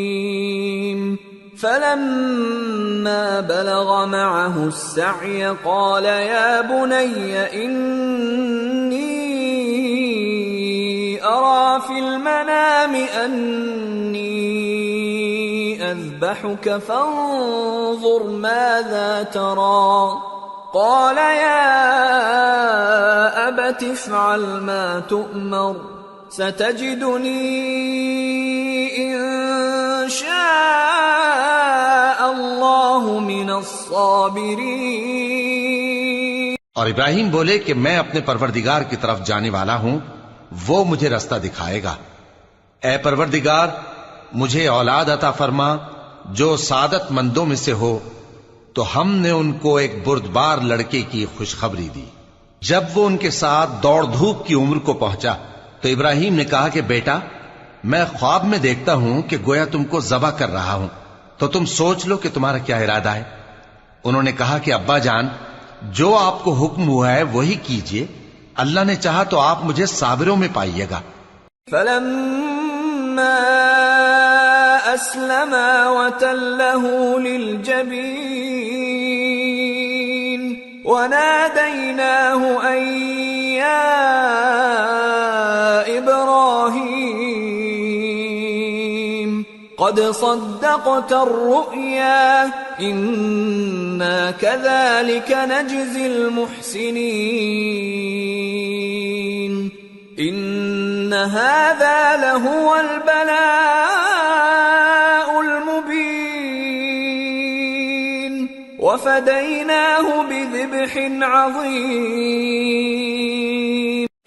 Speaker 1: فلما بلغ معه السعي قال يا بني إني أرى في المنام أني أذبحك فانظر ماذا ترى قال يا أبت افعل ما تؤمر ستجدني إن شاء اللہ من الصابرین۔
Speaker 2: اور ابراہیم بولے کہ میں اپنے پروردگار کی طرف جانے والا ہوں، وہ مجھے رستہ دکھائے گا۔ اے پروردگار مجھے اولاد عطا فرما جو سعادت مندوں میں سے ہو۔ تو ہم نے ان کو ایک بردبار لڑکے کی خوشخبری دی۔ جب وہ ان کے ساتھ دوڑ دھوپ کی عمر کو پہنچا تو ابراہیم نے کہا کہ بیٹا میں خواب میں دیکھتا ہوں کہ گویا تم کو ذبح کر رہا ہوں، تو تم سوچ لو کہ تمہارا کیا ارادہ ہے۔ انہوں نے کہا کہ ابا جان جو آپ کو حکم ہوا ہے وہی کیجئے، اللہ نے چاہا تو آپ مجھے صابروں میں پائیے گا۔
Speaker 1: فلما اسلما وتله للجبين وناديناه ان يا ابراهيم قد صدقت الرؤيا إنا كذلك نجزي المحسنين إن هذا لهو البلاء المبين وفديناه بذبح عظيم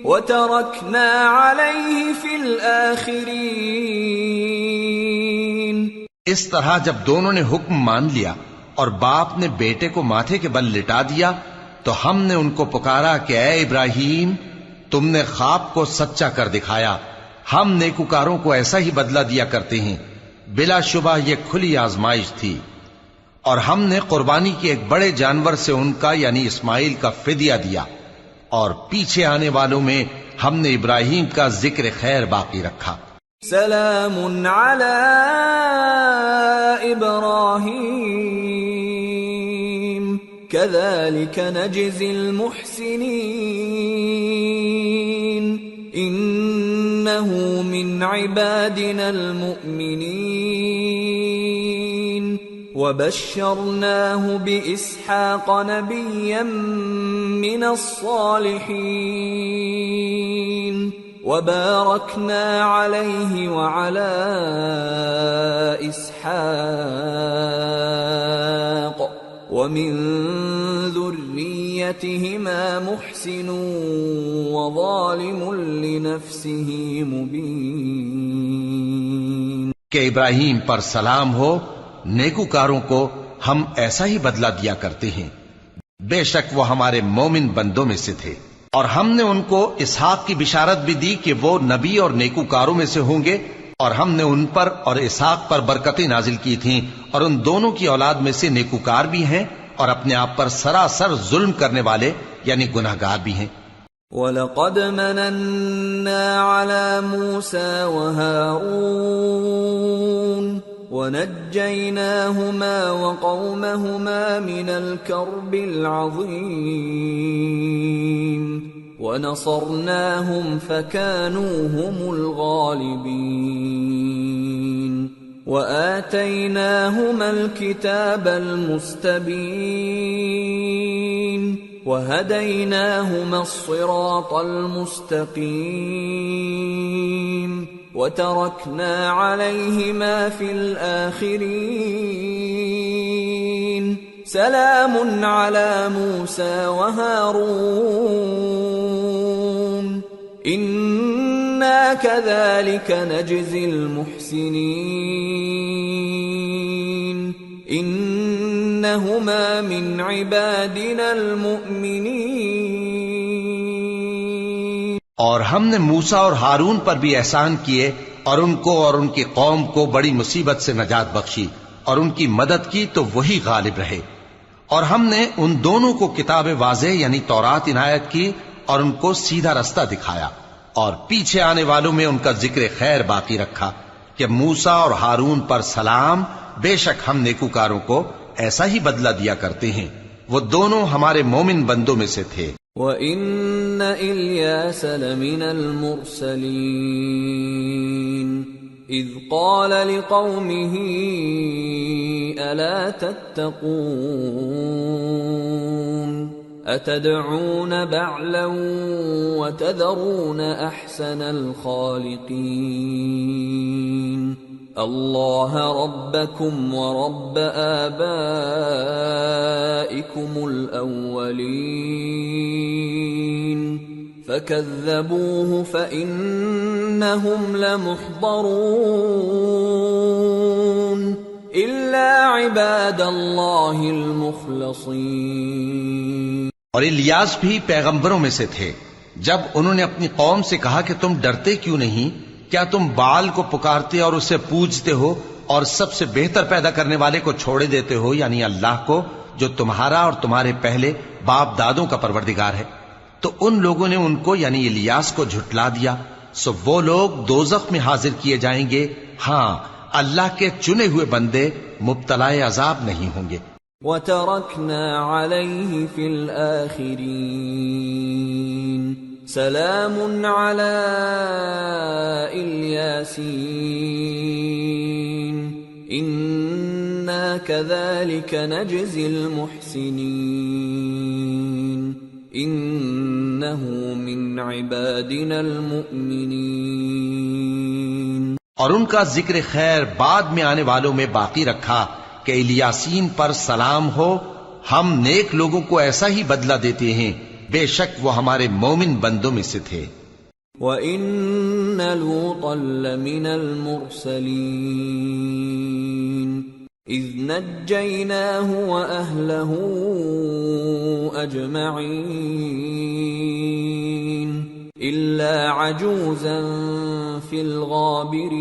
Speaker 1: وتركنا عليه في الآخرين۔
Speaker 2: اس طرح جب دونوں نے حکم مان لیا اور باپ نے بیٹے کو ماتھے کے بل لٹا دیا تو ہم نے ان کو پکارا کہ اے ابراہیم تم نے خواب کو سچا کر دکھایا، ہم نیکوکاروں کو ایسا ہی بدلہ دیا کرتے ہیں، بلا شبہ یہ کھلی آزمائش تھی۔ اور ہم نے قربانی کے ایک بڑے جانور سے ان کا یعنی اسماعیل کا فدیہ دیا، اور پیچھے آنے والوں میں ہم نے ابراہیم کا ذکر خیر باقی رکھا۔
Speaker 1: سلام علی ابراہیم کذالک نجزی المحسنین انہ من عبادنا المؤمنین وبشرناہ باسحاق نبیا من الصالحین وباركنا عليه وعلى إسحاق ومن ذريتهما محسن وظالم لنفسه مبين۔
Speaker 2: کہ ابراہیم پر سلام ہو، نیکوکاروں کو ہم ایسا ہی بدلہ دیا کرتے ہیں، بے شک وہ ہمارے مومن بندوں میں سے تھے۔ اور ہم نے ان کو اسحاق کی بشارت بھی دی کہ وہ نبی اور نیکوکاروں میں سے ہوں گے، اور ہم نے ان پر اور اسحاق پر برکتیں نازل کی تھیں، اور ان دونوں کی اولاد میں سے نیکوکار بھی ہیں اور اپنے آپ پر سراسر ظلم کرنے والے یعنی گناہگار بھی ہیں۔
Speaker 1: وَلَقَدْ مَنَنَّا عَلَى مُوسَى وَهَارُونَ ونجيناهما وقومهما من الكرب العظيم ونصرناهم فكانوا هم الغالبين وآتيناهما الكتاب المستبين وهديناهما الصراط المستقيم وتركنا عليهما في الآخرين سلام على موسى وهارون إنا كذلك نجزي المحسنين إنهما من عبادنا المؤمنين.
Speaker 2: اور ہم نے موسیٰ اور ہارون پر بھی احسان کیے اور ان کو اور ان کی قوم کو بڑی مصیبت سے نجات بخشی اور ان کی مدد کی تو وہی غالب رہے. اور ہم نے ان دونوں کو کتاب واضح یعنی تورات عنایت کی اور ان کو سیدھا رستہ دکھایا اور پیچھے آنے والوں میں ان کا ذکر خیر باقی رکھا کہ موسیٰ اور ہارون پر سلام، بے شک ہم نیکوکاروں کو ایسا ہی بدلہ دیا کرتے ہیں، وہ دونوں ہمارے مومن بندوں میں سے تھے.
Speaker 1: وَإِنَّ إِلْيَاسَ لَمِنَ الْمُرْسَلِينَ إِذْ قَالَ لِقَوْمِهِ أَلَا تَتَّقُونَ أَتَدْعُونَ بَعْلًا وَتَذَرُونَ أَحْسَنَ الْخَالِقِينَ اللَّهَ رَبَّكُمْ وَرَبَّ آبَائِكُمُ الْأَوَّلِينَ فَكَذَّبُوهُ فَإِنَّهُمْ لَمُحْضَرُونَ إِلَّا عِبَادَ اللَّهِ الْمُخْلَصِينَ.
Speaker 2: اور الیاس بھی پیغمبروں میں سے تھے. جب انہوں نے اپنی قوم سے کہا کہ تم ڈرتے کیوں نہیں؟ کیا تم بال کو پکارتے اور اسے پوجتے ہو اور سب سے بہتر پیدا کرنے والے کو چھوڑے دیتے ہو یعنی اللہ کو جو تمہارا اور تمہارے پہلے باپ دادوں کا پروردگار ہے؟ تو ان لوگوں نے ان کو یعنی الیاس کو جھٹلا دیا، سو وہ لوگ دوزخ میں حاضر کیے جائیں گے. ہاں، اللہ کے چنے ہوئے بندے مبتلا عذاب نہیں ہوں گے.
Speaker 1: وَتَرَكْنَا عَلَيْهِ فِي الْآخِرِينَ سلام على الياسين إنا كذلك نجزي المحسنين إنه من عبادنا المؤمنين.
Speaker 2: اور ان کا ذکر خیر بعد میں آنے والوں میں باقی رکھا کہ الیاسین پر سلام ہو، ہم نیک لوگوں کو ایسا ہی بدلہ دیتے ہیں، بے شک وہ ہمارے مومن بندوں میں سے تھے.
Speaker 1: وَإِنَّ لُوطًا لَّمِنَ الْمُرْسَلِينَ إِذْ نَجَّيْنَاهُ وَأَهْلَهُ أَجْمَعِينَ إِلَّا عَجُوزًا فِي الْغَابِرِينَ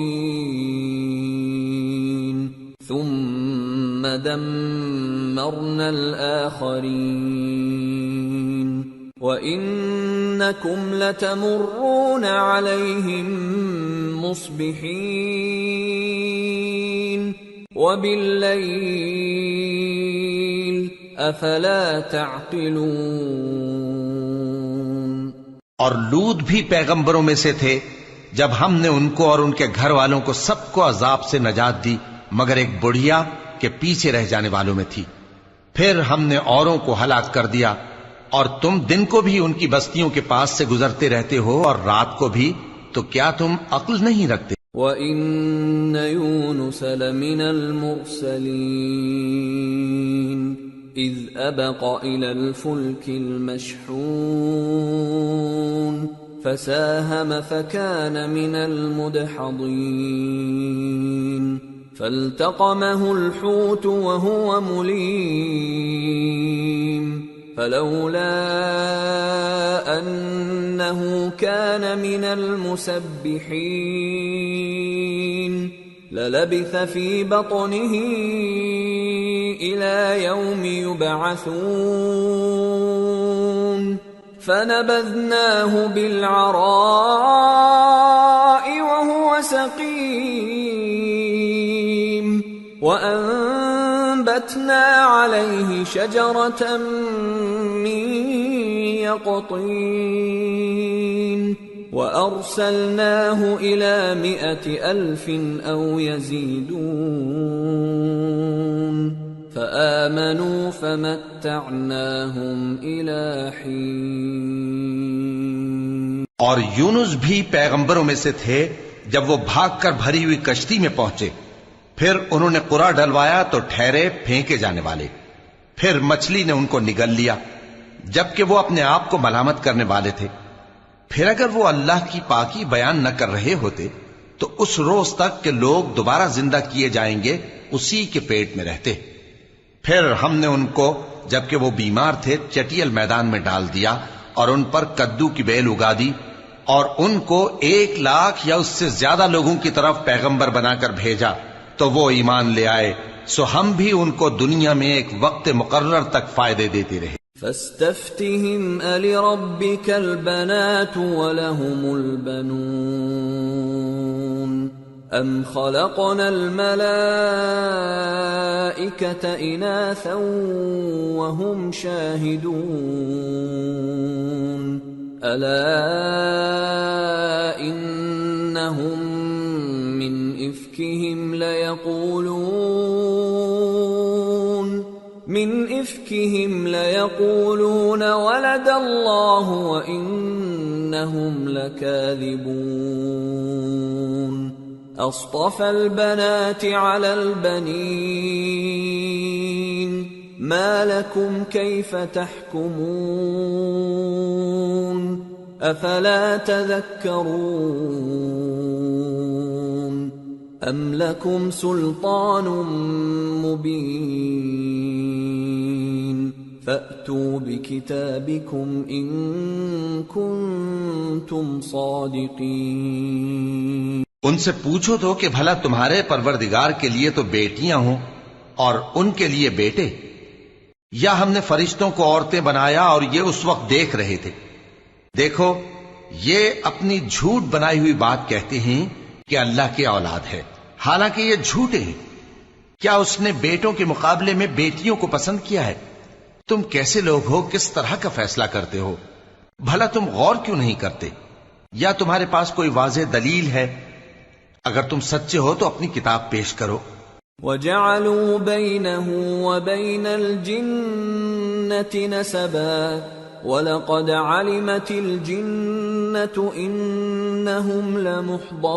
Speaker 1: ثُمَّ دَمَّرْنَا الْآخَرِينَ وَإِنَّكُمْ لَتَمُرُّونَ عَلَيْهِمْ مُصْبِحِينَ وَبِاللَّيْلِ أَفَلَا تَعْقِلُونَ.
Speaker 2: اور لوط بھی پیغمبروں میں سے تھے. جب ہم نے ان کو اور ان کے گھر والوں کو سب کو عذاب سے نجات دی مگر ایک بڑھیا کہ پیچھے رہ جانے والوں میں تھی. پھر ہم نے اوروں کو ہلاک کر دیا، اور تم دن کو بھی ان کی بستیوں کے پاس سے گزرتے رہتے ہو اور رات کو بھی، تو کیا تم عقل نہیں رکھتے؟
Speaker 1: وَإِنَّ يُونُسَ لَمِنَ الْمُرْسَلِينَ إِذْ أَبَقَ إِلَى الْفُلْكِ الْمَشْحُونِ فَسَاهَمَ فَكَانَ مِنَ الْمُدْحَضِينَ فَالْتَقَمَهُ الْحُوتُ وَهُوَ مُلِيمٌ فَلَوْلَا أَنَّهُ كَانَ مِنَ الْمُسَبِّحِينَ لَلَبِثَ فِي بَطْنِهِ إِلَى يَوْمِ يُبْعَثُونَ فَنَبَذْنَاهُ بِالْعَرَاءِ وَهُوَ سَقِيمٌ وَأَنبَتْنَا عَلَيْهِ شَجَرَةً مِّن يَقْطِينٍ وَأَرْسَلْنَاهُ إِلَى 100,000 أَوْ يَزِيدُونَ فَآمَنُوا فَمَتَّعْنَاهُمْ إِلَى حِينٍ۔
Speaker 2: اور یونس بھی پیغمبروں میں سے تھے جب وہ بھاگ کر بھری ہوئی کشتی میں پہنچے، پھر انہوں نے قرعہ ڈلوایا تو ٹھہرے پھینکے جانے والے، پھر مچھلی نے ان کو نگل لیا جبکہ وہ اپنے آپ کو ملامت کرنے والے تھے۔ پھر اگر وہ اللہ کی پاکی بیان نہ کر رہے ہوتے تو اس روز تک کہ لوگ دوبارہ زندہ کیے جائیں گے اسی کے پیٹ میں رہتے۔ پھر ہم نے ان کو جبکہ وہ بیمار تھے چٹیل میدان میں ڈال دیا اور ان پر کدو کی بیل اگا دی، اور ان کو 1,00,000 یا اس سے زیادہ لوگوں کی طرف پیغمبر بنا کر بھیجا تو وہ ایمان لے آئے، سو ہم بھی ان کو دنیا میں ایک وقت مقرر تک فائدے دیتے رہے۔
Speaker 1: فاستفتهم ألربك البنات ولهم البنون أم خلقنا الملائكة إناثا وهم شاهدون ألا إنهم من إفكهم ليقولون ولد الله وإنهم لكاذبون أصطفى البنات على البنين ما لكم كيف تحكمون أفلا تذكرون أم لكم سلطان مبين فأتوا بكتابكم إن كنتم صادقين۔
Speaker 2: ان سے پوچھو تو کہ بھلا تمہارے پروردگار کے لیے تو بیٹیاں ہوں اور ان کے لیے بیٹے، یا ہم نے فرشتوں کو عورتیں بنایا اور یہ اس وقت دیکھ رہے تھے؟ دیکھو یہ اپنی جھوٹ بنائی ہوئی بات کہتے ہیں کہ اللہ کی اولاد ہے، حالانکہ یہ جھوٹے ہیں۔ کیا اس نے بیٹوں کے مقابلے میں بیٹیوں کو پسند کیا ہے؟ تم کیسے لوگ ہو، کس طرح کا فیصلہ کرتے ہو؟ بھلا تم غور کیوں نہیں کرتے؟ یا تمہارے پاس کوئی واضح دلیل ہے؟ اگر تم سچے ہو تو اپنی کتاب پیش کرو۔
Speaker 1: وَجَعَلُوا بَيْنَهُ وَبَيْنَ الْجِنَّةِ نَسَبًا وَلَقَدْ عَلِمَتِ الْجِنَّةُ إِنَّهُمْ لَمُحْضَرُونَ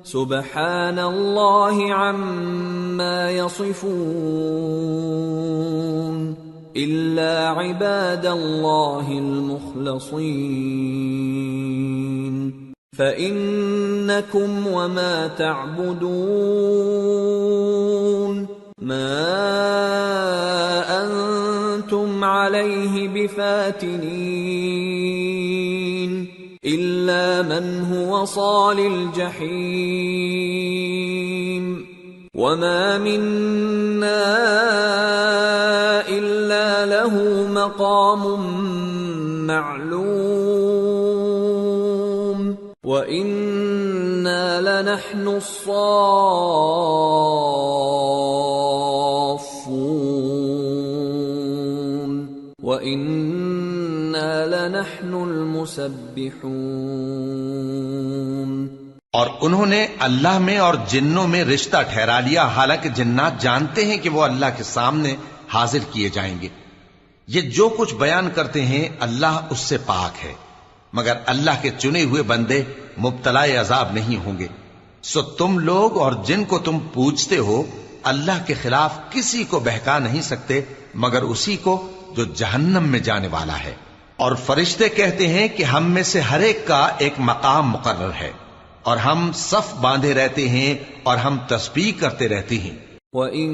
Speaker 1: سُبْحَانَ اللَّهِ عَمَّا يَصِفُونَ إِلَّا عِبَادَ اللَّهِ الْمُخْلَصِينَ فَإِنَّكُمْ وَمَا تَعْبُدُونَ مَا أَنْتُمْ عَلَيْهِ بِفَاتِنِينَ إِلَّا مَنْ هُوَ صَالِ الْجَحِيمِ وَمَا مِنَّا إِلَّا لَهُ مَقَامٌ مَّعْلُومٌ وَإِنَّا لَنَحْنُ الصَّافُّونَ وَإِنَّا لَنَحْنُ الْمُسَبِّحُونَ۔
Speaker 2: اور انہوں نے اللہ میں اور جنوں میں رشتہ ٹھہرا لیا، حالانکہ جنات جانتے ہیں کہ وہ اللہ کے سامنے حاضر کیے جائیں گے۔ یہ جو کچھ بیان کرتے ہیں اللہ اس سے پاک ہے، مگر اللہ کے چنے ہوئے بندے مبتلا عذاب نہیں ہوں گے۔ سو تم لوگ اور جن کو تم پوجتے ہو اللہ کے خلاف کسی کو بہکا نہیں سکتے مگر اسی کو جو جہنم میں جانے والا ہے۔ اور فرشتے کہتے ہیں کہ ہم میں سے ہر ایک کا ایک مقام مقرر ہے، اور ہم صف باندھے رہتے ہیں اور ہم تسبیح کرتے رہتے ہیں۔
Speaker 1: وَإِن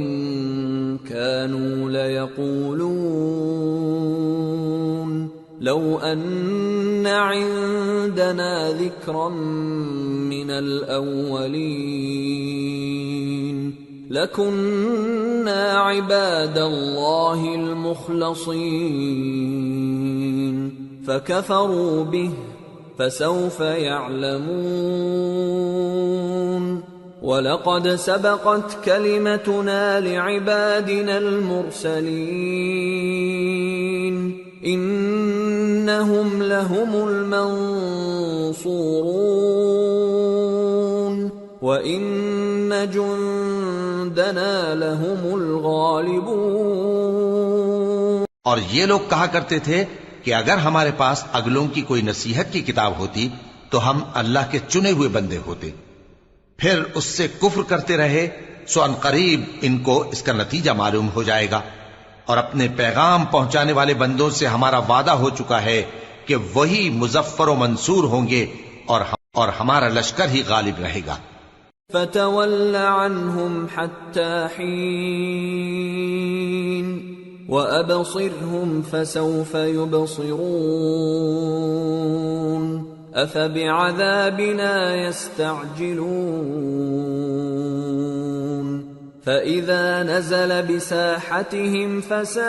Speaker 1: كَانُوا لَيَقُولُونَ لَوْ أَنَّ عِندَنَا ذِكْرًا مِّنَ الْأَوَّلِينَ لَكُنَّا عِبَادَ اللَّهِ الْمُخْلَصِينَ فَكَفَرُوا بِهِ فَسَوْفَ يَعْلَمُونَ وَلَقَدْ سَبَقَتْ كَلِمَتُنَا لِعِبَادِنَا الْمُرْسَلِينَ إِنَّهُمْ لَهُمُ الْمَنصُورُونَ وَإِنَّ جُندَنَا لَهُمُ الْغَالِبُونَ۔
Speaker 2: اور یہ لوگ کہا کرتے تھے کہ اگر ہمارے پاس اگلوں کی کوئی نصیحت کی کتاب ہوتی تو ہم اللہ کے چنے ہوئے بندے ہوتے، پھر اس سے کفر کرتے رہے، سو ان قریب ان کو اس کا نتیجہ معلوم ہو جائے گا۔ اور اپنے پیغام پہنچانے والے بندوں سے ہمارا وعدہ ہو چکا ہے کہ وہی مظفر و منصور ہوں گے اور ہمارا لشکر ہی غالب رہے گا۔
Speaker 1: فَتَوَلَّ عَنْهُمْ حَتَّى حِينٍ وَأَبْصِرْهُمْ فَسَوْفَ يُبْصِرُونَ أَفَبِعَذَابِنَا يَسْتَعْجِلُونَ فَإِذَا نَزَلَ بِسَاحَتِهِمْ فَسَاءَ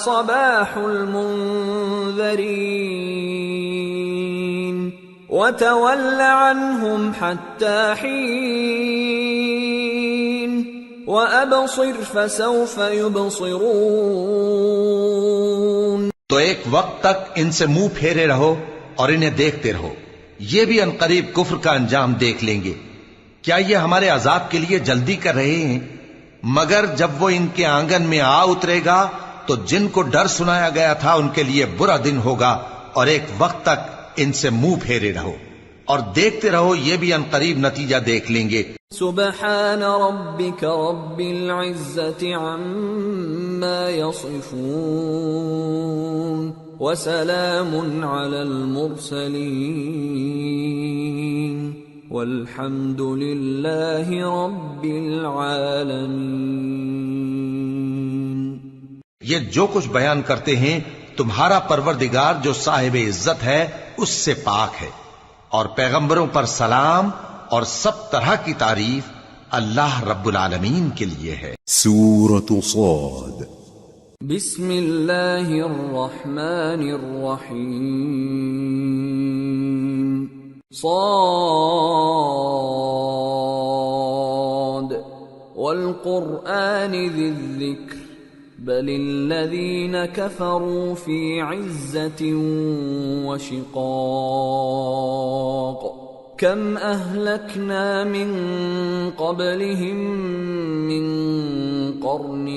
Speaker 1: صَبَاحُ الْمُنذَرِينَ وَتَوَلَّ عَنْهُمْ حَتَّى حِينٍ وَأَبْصِرْ فَسَوْفَ يُبْصِرُونَ۔
Speaker 2: تو ایک وقت تک ان سے منہ پھیرے رہو اور انہیں دیکھتے رہو، یہ بھی عنقریب کفر کا انجام دیکھ لیں گے۔ کیا یہ ہمارے عذاب کے لیے جلدی کر رہے ہیں؟ مگر جب وہ ان کے آنگن میں آ اترے گا تو جن کو ڈر سنایا گیا تھا ان کے لیے برا دن ہوگا، اور ایک وقت تک ان سے منہ پھیرے رہو اور دیکھتے رہو، یہ بھی عنقریب نتیجہ دیکھ لیں گے۔
Speaker 1: سبحان ربك رب العزة عما يصفون وسلام على المرسلين والحمد لله رب العالمين۔
Speaker 2: یہ جو کچھ بیان کرتے ہیں تمہارا پروردگار جو صاحب عزت ہے اس سے پاک ہے، اور پیغمبروں پر سلام اور سب طرح کی تعریف اللہ رب العالمین کے لیے ہے۔
Speaker 3: سورة صاد۔
Speaker 1: بسم اللہ الرحمن الرحیم۔ صاد والقرآن ذی الذکر بل الذین کفروا فی عزة وشقاق کم اہلکنا من قبلہم من قرن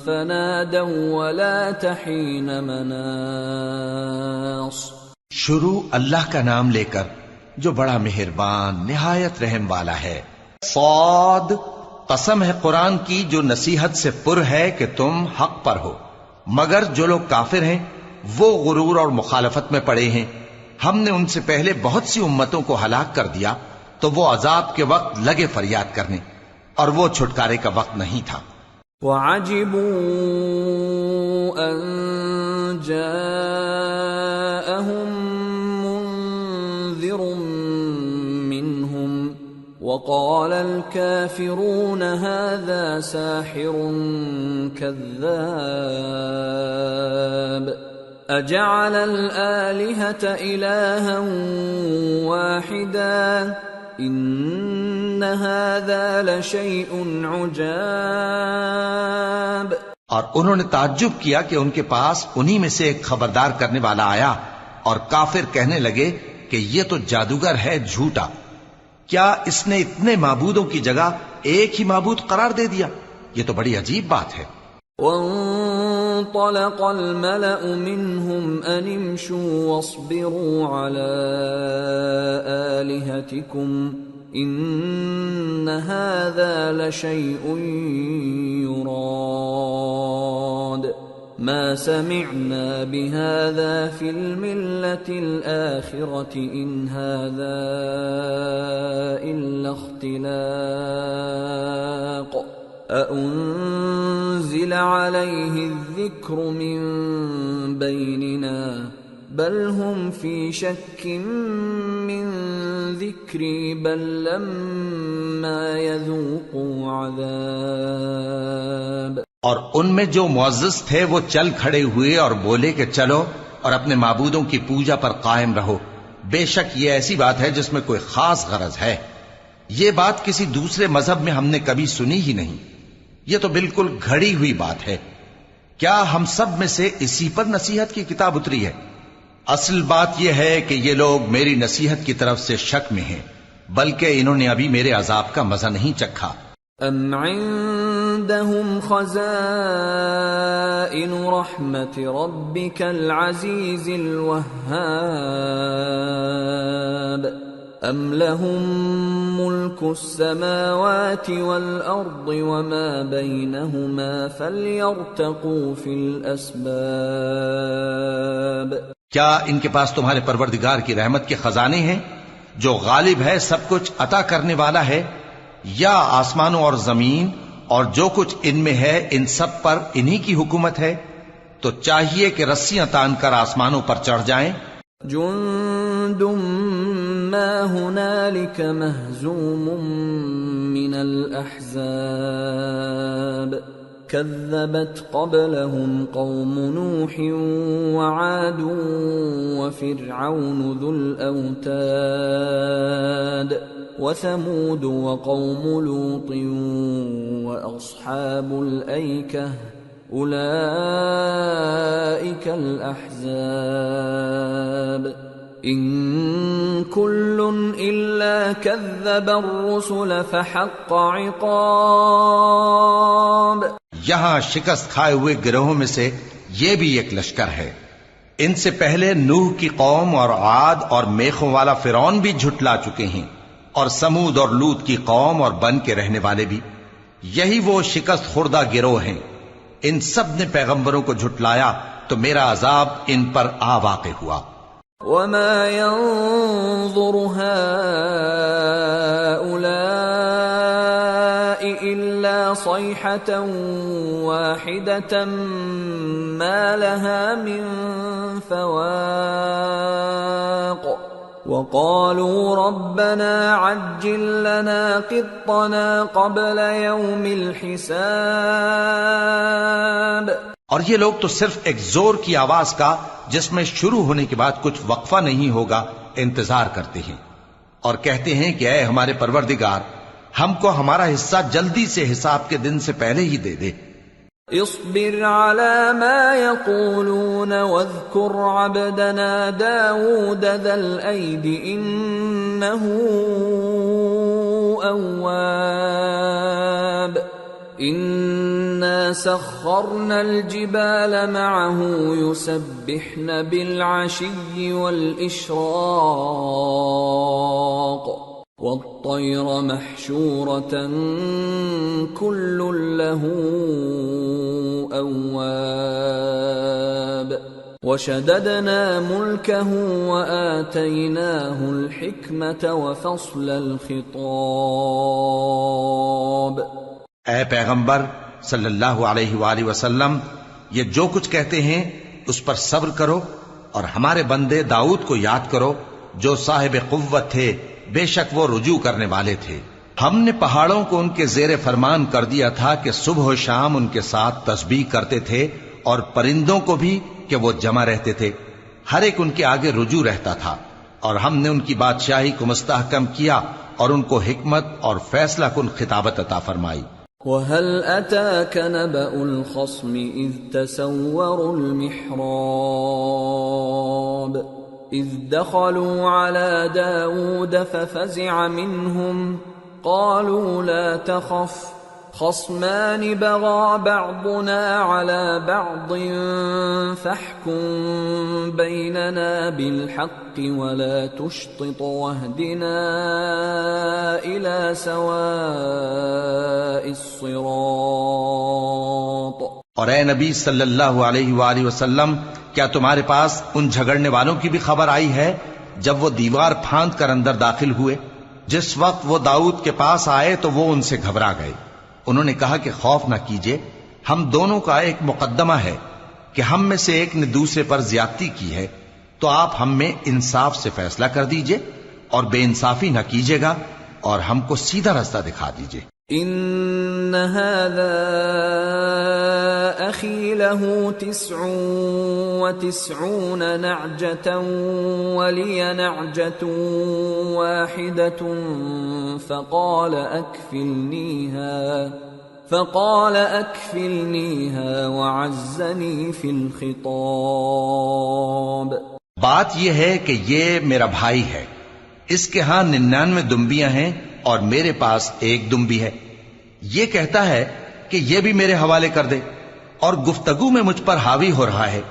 Speaker 1: فنادوا ولا تحین مناص۔
Speaker 2: شروع اللہ کا نام لے کر جو بڑا مہربان نہایت رحم والا ہے۔ صاد، قسم ہے قرآن کی جو نصیحت سے پر ہے کہ تم حق پر ہو، مگر جو لوگ کافر ہیں وہ غرور اور مخالفت میں پڑے ہیں۔ ہم نے ان سے پہلے بہت سی امتوں کو ہلاک کر دیا تو وہ عذاب کے وقت لگے فریاد کرنے، اور وہ چھٹکارے کا وقت نہیں تھا۔
Speaker 1: وَعَجِبُوا أَن جَاءَهُم مُّنذِرٌ مِّنْهُمْ وَقَالَ الْكَافِرُونَ هَذَا سَاحِرٌ كَذَّابٌ أَجَعَلَ الْآلِهَةَ إِلَٰهًا وَاحِدًا إِنَّ هَذَا لَشَيْءٌ عُجَابٌ۔
Speaker 2: اور انہوں نے تعجب کیا کہ ان کے پاس انہی میں سے ایک خبردار کرنے والا آیا، اور کافر کہنے لگے کہ یہ تو جادوگر ہے جھوٹا، کیا اس نے اتنے معبودوں کی جگہ ایک ہی معبود قرار دے دیا؟ یہ تو بڑی عجیب بات ہے۔
Speaker 1: وانطلق الملأ منهم أن امشوا واصبروا على آلهتكم إن هذا لشيء يراد ما سمعنا بهذا في الملة الآخرة إن هذا إلا اختلاق أأنزل عليه الذكر من بيننا بل هم في شك من ذكري بل لما يذوقوا عذاب۔
Speaker 2: اور ان میں جو معزز تھے وہ چل کھڑے ہوئے اور بولے کہ چلو اور اپنے معبودوں کی پوجا پر قائم رہو، بے شک یہ ایسی بات ہے جس میں کوئی خاص غرض ہے۔ یہ بات کسی دوسرے مذہب میں ہم نے کبھی سنی ہی نہیں. یہ تو بالکل گھڑی ہوئی بات ہے. کیا ہم سب میں سے اسی پر نصیحت کی کتاب اتری ہے؟ اصل بات یہ ہے کہ یہ لوگ میری نصیحت کی طرف سے شک میں ہیں، بلکہ انہوں نے ابھی میرے عذاب کا مزہ نہیں چکھا.
Speaker 1: ام عندهم خزائن رحمت ربك العزیز الوهاب ام لهم ملك السماوات والارض وما بينهما فليرتقوا في الاسباب.
Speaker 2: کیا ان کے پاس تمہارے پروردگار کی رحمت کے خزانے ہیں جو غالب ہے، سب کچھ عطا کرنے والا ہے، یا آسمانوں اور زمین اور جو کچھ ان میں ہے ان سب پر انہی کی حکومت ہے؟ تو چاہیے کہ رسیاں تان کر آسمانوں پر چڑھ جائیں.
Speaker 1: جند ما هنالك مهزوم من الاحزاب كذبت قبلهم قوم نوح وعاد وفرعون ذو الأوتاد وثمود وقوم لوط وأصحاب الأيكة أولئك الأحزاب إن كل إلا كذب الرسل فحق عقاب.
Speaker 2: یہاں شکست کھائے ہوئے گروہوں میں سے یہ بھی ایک لشکر ہے. ان سے پہلے نوح کی قوم اور عاد اور میخوں والا فرعون بھی جھٹلا چکے ہیں، اور سمود اور لوط کی قوم اور بن کے رہنے والے بھی. یہی وہ شکست خوردہ گروہ ہیں. ان سب نے پیغمبروں کو جھٹلایا تو میرا عذاب ان پر آ واقع ہوا.
Speaker 1: وما ينظر هؤلاء إلا صيحة واحدة ما لها من فواق وقالوا ربنا عجل لنا قطنا قبل يوم الحساب.
Speaker 2: اور یہ لوگ تو صرف ایک زور کی آواز کا جس میں شروع ہونے کے بعد کچھ وقفہ نہیں ہوگا انتظار کرتے ہیں، اور کہتے ہیں کہ اے ہمارے پروردگار، ہم کو ہمارا حصہ جلدی سے حساب کے دن سے پہلے ہی دے دے.
Speaker 1: اصبر على ما يقولون واذكر عبدنا داود ذا الأيد إنه أواب. إنا سخرنا الجبال معه يسبحن بالعشي والإشراق والطير محشورة كل له أواب. وشددنا ملكه وآتيناه الحكمة وفصل الخطاب.
Speaker 2: اے پیغمبر صلی اللہ علیہ وآلہ وسلم، یہ جو کچھ کہتے ہیں اس پر صبر کرو، اور ہمارے بندے داؤد کو یاد کرو جو صاحب قوت تھے، بے شک وہ رجوع کرنے والے تھے. ہم نے پہاڑوں کو ان کے زیر فرمان کر دیا تھا کہ صبح و شام ان کے ساتھ تسبیح کرتے تھے، اور پرندوں کو بھی کہ وہ جمع رہتے تھے، ہر ایک ان کے آگے رجوع رہتا تھا. اور ہم نے ان کی بادشاہی کو مستحکم کیا اور ان کو حکمت اور فیصلہ کن خطابت عطا فرمائی.
Speaker 1: وَهَلْ أَتَاكَ نَبَأُ الْخَصْمِ إِذْ تَسَوَّرُوا الْمِحْرَابَ إِذْ دَخَلُوا عَلَى دَاوُودَ فَفَزِعَ مِنْهُمْ قَالُوا لَا تَخَفْ خَصْمَانِ بَغَى بَعْضُنَا عَلَى بَعْضٍ فَاحْكُم بَيْنَنَا بِالْحَقِّ وَلَا تُشْطِطْ وَاهْدِنَا إِلَى سَوَاءِ الصِّرَاطِ.
Speaker 2: اور اے نبی صلی اللہ علیہ وآلہ وسلم، کیا تمہارے پاس ان جھگڑنے والوں کی بھی خبر آئی ہے جب وہ دیوار پھاند کر اندر داخل ہوئے؟ جس وقت وہ داؤد کے پاس آئے تو وہ ان سے گھبرا گئے. انہوں نے کہا کہ خوف نہ کیجیے، ہم دونوں کا ایک مقدمہ ہے کہ ہم میں سے ایک نے دوسرے پر زیادتی کی ہے، تو آپ ہم میں انصاف سے فیصلہ کر دیجئے اور بے انصافی نہ کیجیے گا، اور ہم کو سیدھا راستہ دکھا دیجئے.
Speaker 1: ان هذا أخي له 99 نعجة ولي نعجة واحدة فقال أكفلنيها وعزني في الخطاب.
Speaker 2: بات یہ ہے کہ یہ میرا بھائی ہے، اس کے ہاں 99 دمبیاں ہیں اور میرے پاس ایک دمبی ہے. یہ کہتا ہے کہ یہ بھی میرے حوالے کر دے، اور گفتگو میں مجھ پر حاوی ہو رہا ہے.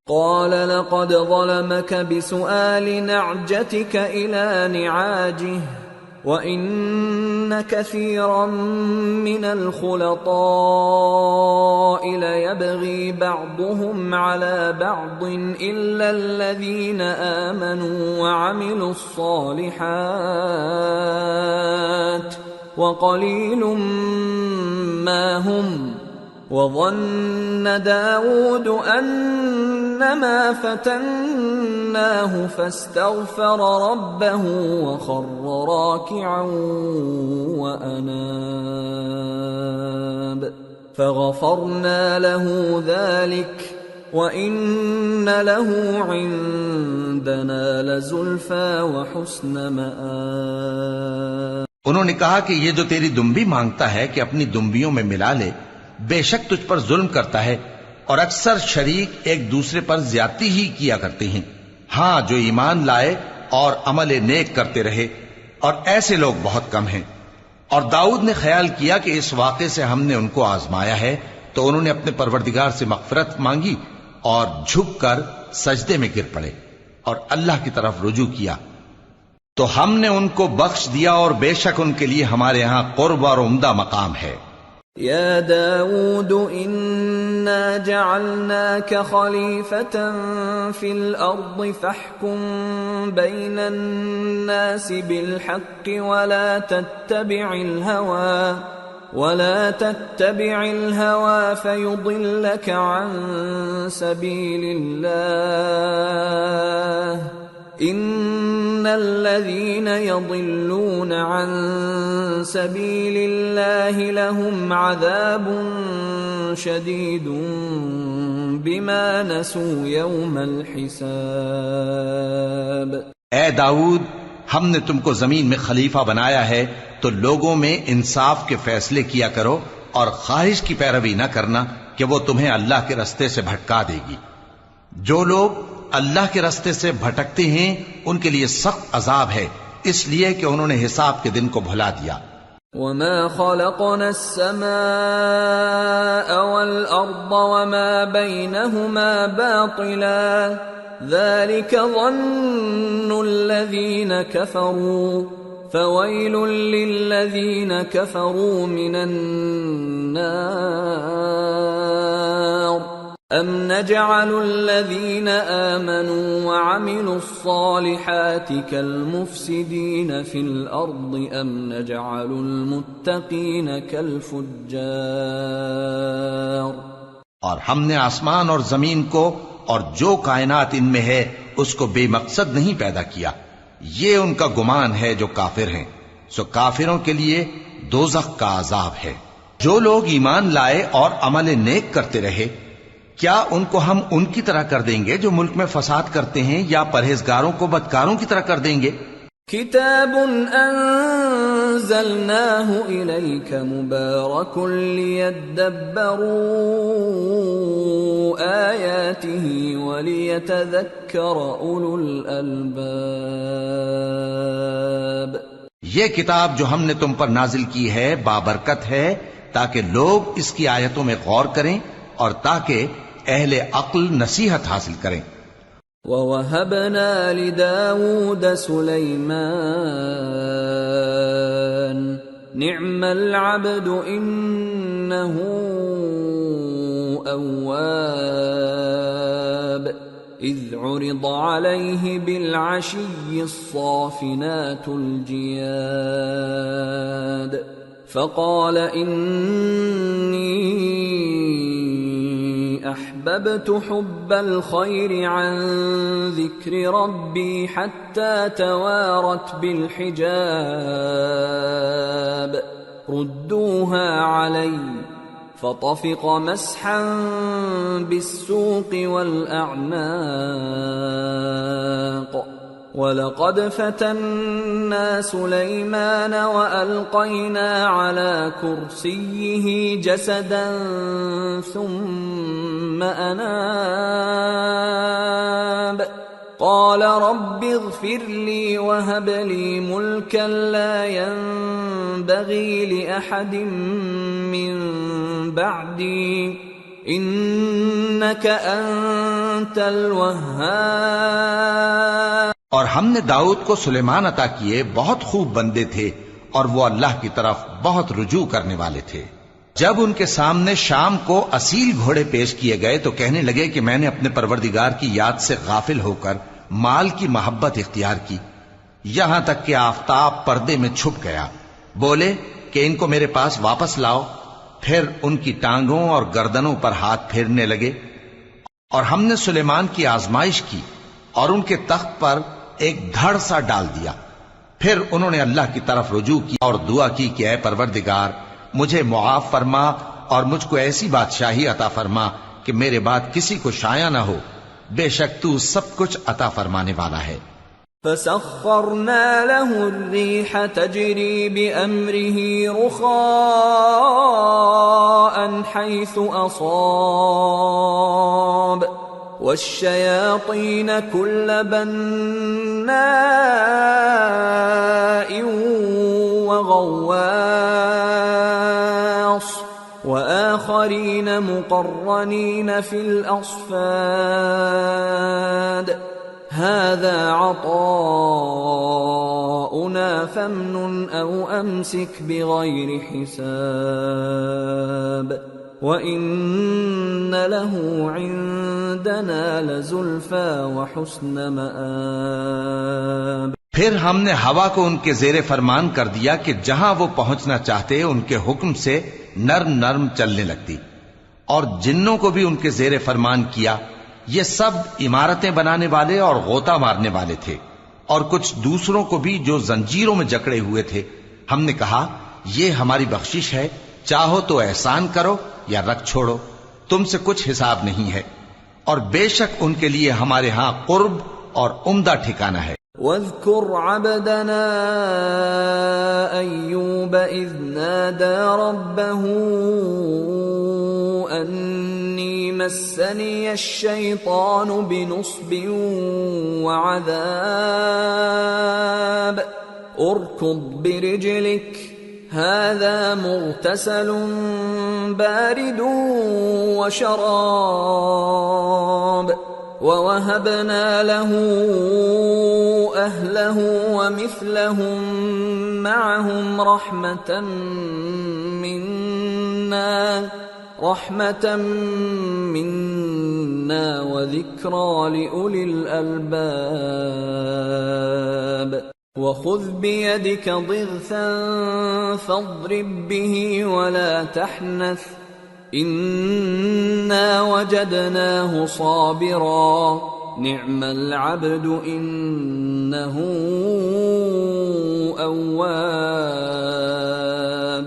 Speaker 1: قال لقد ظلمك بسؤال نعجتك إلى نعاجه وَإِنَّ كَثِيرًا مِّنَ الْخُلَطَاءِ لَيَبْغِي بَعْضُهُمْ عَلَى بَعْضٍ إِلَّا الَّذِينَ آمَنُوا وَعَمِلُوا الصَّالِحَاتِ وَقَلِيلٌ مَّا هُمْ. وَظَنَّ دَاوُودُ أَنَّمَا فَتَنَّاهُ فَاسْتَغْفَرَ رَبَّهُ وَخَرَّ رَاكِعًا وَأَنَابَ فَغَفَرْنَا لَهُ ذَلِكَ وَإِنَّ لَهُ عِندَنَا لَزُلْفَىٰ وَحُسْنَ مَآبٍ.
Speaker 2: انہوں نے کہا کہ یہ جو تیری دمبی مانگتا ہے کہ اپنی دمبیوں میں ملا لے، بے شک تجھ پر ظلم کرتا ہے، اور اکثر شریک ایک دوسرے پر زیادتی ہی کیا کرتے ہیں. ہاں، جو ایمان لائے اور عمل نیک کرتے رہے، اور ایسے لوگ بہت کم ہیں. اور داؤد نے خیال کیا کہ اس واقعے سے ہم نے ان کو آزمایا ہے، تو انہوں نے اپنے پروردگار سے مغفرت مانگی اور جھک کر سجدے میں گر پڑے اور اللہ کی طرف رجوع کیا، تو ہم نے ان کو بخش دیا، اور بے شک ان کے لیے ہمارے ہاں قرب اور عمدہ مقام ہے.
Speaker 1: يا داود إنا جعلناك خليفة في الأرض فاحكم بين الناس بالحق ولا تتبع الهوى فيضلك عن سبيل الله. إن الذين يضلون عن سبيل الله لهم عذاب شديد بما نسوا يوم الحساب.
Speaker 2: اے داؤد، ہم نے تم کو زمین میں خلیفہ بنایا ہے، تو لوگوں میں انصاف کے فیصلے کیا کرو، اور خواہش کی پیروی نہ کرنا کہ وہ تمہیں اللہ کے رستے سے بھٹکا دے گی. جو لوگ اللہ کے رستے سے بھٹکتے ہیں ان کے لیے سخت عذاب ہے، اس لیے کہ انہوں نے حساب کے دن کو بھلا دیا.
Speaker 1: وَمَا خَلَقْنَا السَّمَاءَ وَالْأَرْضَ وَمَا بَيْنَهُمَا بَاطِلًا ذَلِكَ ظَنُّ الَّذِينَ كَفَرُوا فَوَيْلٌ لِّلَّذِينَ كَفَرُوا مِنَ النَّارِ. أَمْ نَجْعَلُ الَّذِينَ آمَنُوا وَعَمِلُوا الصَّالِحَاتِ كَالْمُفْسِدِينَ فِي الْأَرْضِ أَمْ نَجْعَلُ الْمُتَّقِينَ كَالْفُجَّارِ.
Speaker 2: اور ہم نے آسمان اور زمین کو اور جو کائنات ان میں ہے اس کو بے مقصد نہیں پیدا کیا. یہ ان کا گمان ہے جو کافر ہیں، سو کافروں کے لیے دوزخ کا عذاب ہے. جو لوگ ایمان لائے اور عمل نیک کرتے رہے، کیا ان کو ہم ان کی طرح کر دیں گے جو ملک میں فساد کرتے ہیں، یا پرہیزگاروں کو بدکاروں کی طرح کر دیں گے؟
Speaker 1: کتاب انزلناه الیک مبارک لیدبروا آیاته ولیتذکر اولو الالباب.
Speaker 2: یہ کتاب جو ہم نے تم پر نازل کی ہے بابرکت ہے، تاکہ لوگ اس کی آیتوں میں غور کریں اور تاکہ اہل عقل نصیحت حاصل کریں.
Speaker 1: وَوَهَبْنَا لِدَاوُودَ سُلَيْمَانَ نِعْمَ الْعَبْدُ إِنَّهُ أَوَّابٌ إِذْ عُرِضَ عَلَيْهِ بِالْعَشِيِّ الصَّافِنَاتُ الْجِيَادُ فَقَالَ إِنِّي أحببت حب الخير عن ذكر ربي حتى توارت بالحجاب ردوها علي فطفق مسحا بالسوق والأعناق وَلَقَدْ فَتَنَّا سُلَيْمَانَ وَأَلْقَيْنَا عَلَى كُرْسِيِّهِ جَسَدًا ثُمَّ أَنَابَ قَالَ رَبِّ اغْفِرْ لِي وَهَبْ لِي مُلْكًا لَّا يَنبَغِي لِأَحَدٍ مِّن بَعْدِي إِنَّكَ أَنتَ الْوَهَّابُ۔
Speaker 2: اور ہم نے داؤد کو سلیمان عطا کیے، بہت خوب بندے تھے اور وہ اللہ کی طرف بہت رجوع کرنے والے تھے۔ جب ان کے سامنے شام کو اصیل گھوڑے پیش کیے گئے تو کہنے لگے کہ میں نے اپنے پروردگار کی یاد سے غافل ہو کر مال کی محبت اختیار کی، یہاں تک کہ آفتاب پردے میں چھپ گیا۔ بولے کہ ان کو میرے پاس واپس لاؤ، پھر ان کی ٹانگوں اور گردنوں پر ہاتھ پھیرنے لگے۔ اور ہم نے سلیمان کی آزمائش کی اور ان کے تخت پر ایک دھڑ سا ڈال دیا۔ پھر انہوں نے اللہ کی طرف رجوع کی اور دعا کی کہ اے پروردگار مجھے معاف فرما اور مجھ کو ایسی بادشاہی عطا فرما کہ میرے بعد کسی کو شایع نہ ہو، بے شک تو سب کچھ عطا فرمانے والا ہے۔
Speaker 1: فَسَخَّرْنَا لَهُ الرِّيحَ تَجْرِي بِأَمْرِهِ رُخَاءً حَيْثُ أَصَابَ وَالشَّيَاطِينَ كُلَّ بَنَّاءٍ وَغَوَّاصٍ وَآخَرِينَ مُقَرَّنِينَ فِي الْأَصْفَادِ هَذَا عَطَاؤُنَا فَامْنُنْ أَوْ أَمْسِكْ بِغَيْرِ حِسَابٍ وَإِنَّ لَهُ عِندَنَا لَزُلْفَىٰ وَحُسْنَ مَآبٍ۔
Speaker 2: پھر ہم نے ہوا کو ان کے زیر فرمان کر دیا کہ جہاں وہ پہنچنا چاہتے ان کے حکم سے نرم نرم چلنے لگتی، اور جنوں کو بھی ان کے زیر فرمان کیا۔ یہ سب عمارتیں بنانے والے اور غوطہ مارنے والے تھے، اور کچھ دوسروں کو بھی جو زنجیروں میں جکڑے ہوئے تھے۔ ہم نے کہا یہ ہماری بخشش ہے، چاہو تو احسان کرو یا رکھ چھوڑو، تم سے کچھ حساب نہیں ہے، اور بے شک ان کے لیے ہمارے ہاں قرب اور عمدہ ٹھکانہ ہے۔
Speaker 1: وَاذْكُرْ عَبْدَنَا أَيُّوبَ إِذْ نَادَى رَبَّهُ أَنِّي مَسَّنِيَ الشَّيْطَانُ بِنُصْبٍ وَعَذَابٍ ارْكُضْ بِرِجْلِكَ هَذَا مُغْتَسَلٌ بَارِدٌ وَشَرَابٌ وَوَهَبْنَا لَهُ أَهْلَهُ وَمِثْلَهُم مَّعَهُمْ رَحْمَةً مِّنَّا وَذِكْرَىٰ لِأُولِي الْأَلْبَابِ وَخُذْ بِيَدِكَ ضِغْثًا فَاضْرِب بِّهِ وَلَا تَحْنَثْ إِنَّا وَجَدْنَاهُ صَابِرًا نِعْمَ الْعَبْدُ إِنَّهُ أَوَّابٌ۔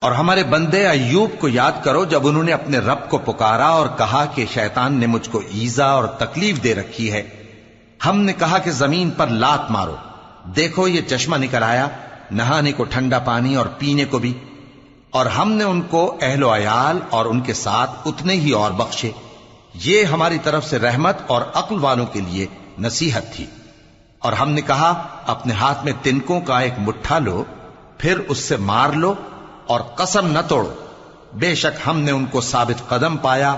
Speaker 2: اور ہمارے بندے ایوب کو یاد کرو جب انہوں نے اپنے رب کو پکارا اور کہا کہ شیطان نے مجھ کو ایذا اور تکلیف دے رکھی ہے۔ ہم نے کہا کہ زمین پر لات مارو، دیکھو یہ چشمہ نکل آیا، نہانے کو ٹھنڈا پانی اور پینے کو بھی، اور ہم نے ان کو اہل و عیال اور ان کے ساتھ اتنے ہی اور بخشے۔ یہ ہماری طرف سے رحمت اور عقل والوں کے لیے نصیحت تھی۔ اور ہم نے کہا اپنے ہاتھ میں تنکوں کا ایک مٹھا لو، پھر اس سے مار لو اور قسم نہ توڑو، بے شک ہم نے ان کو ثابت قدم پایا،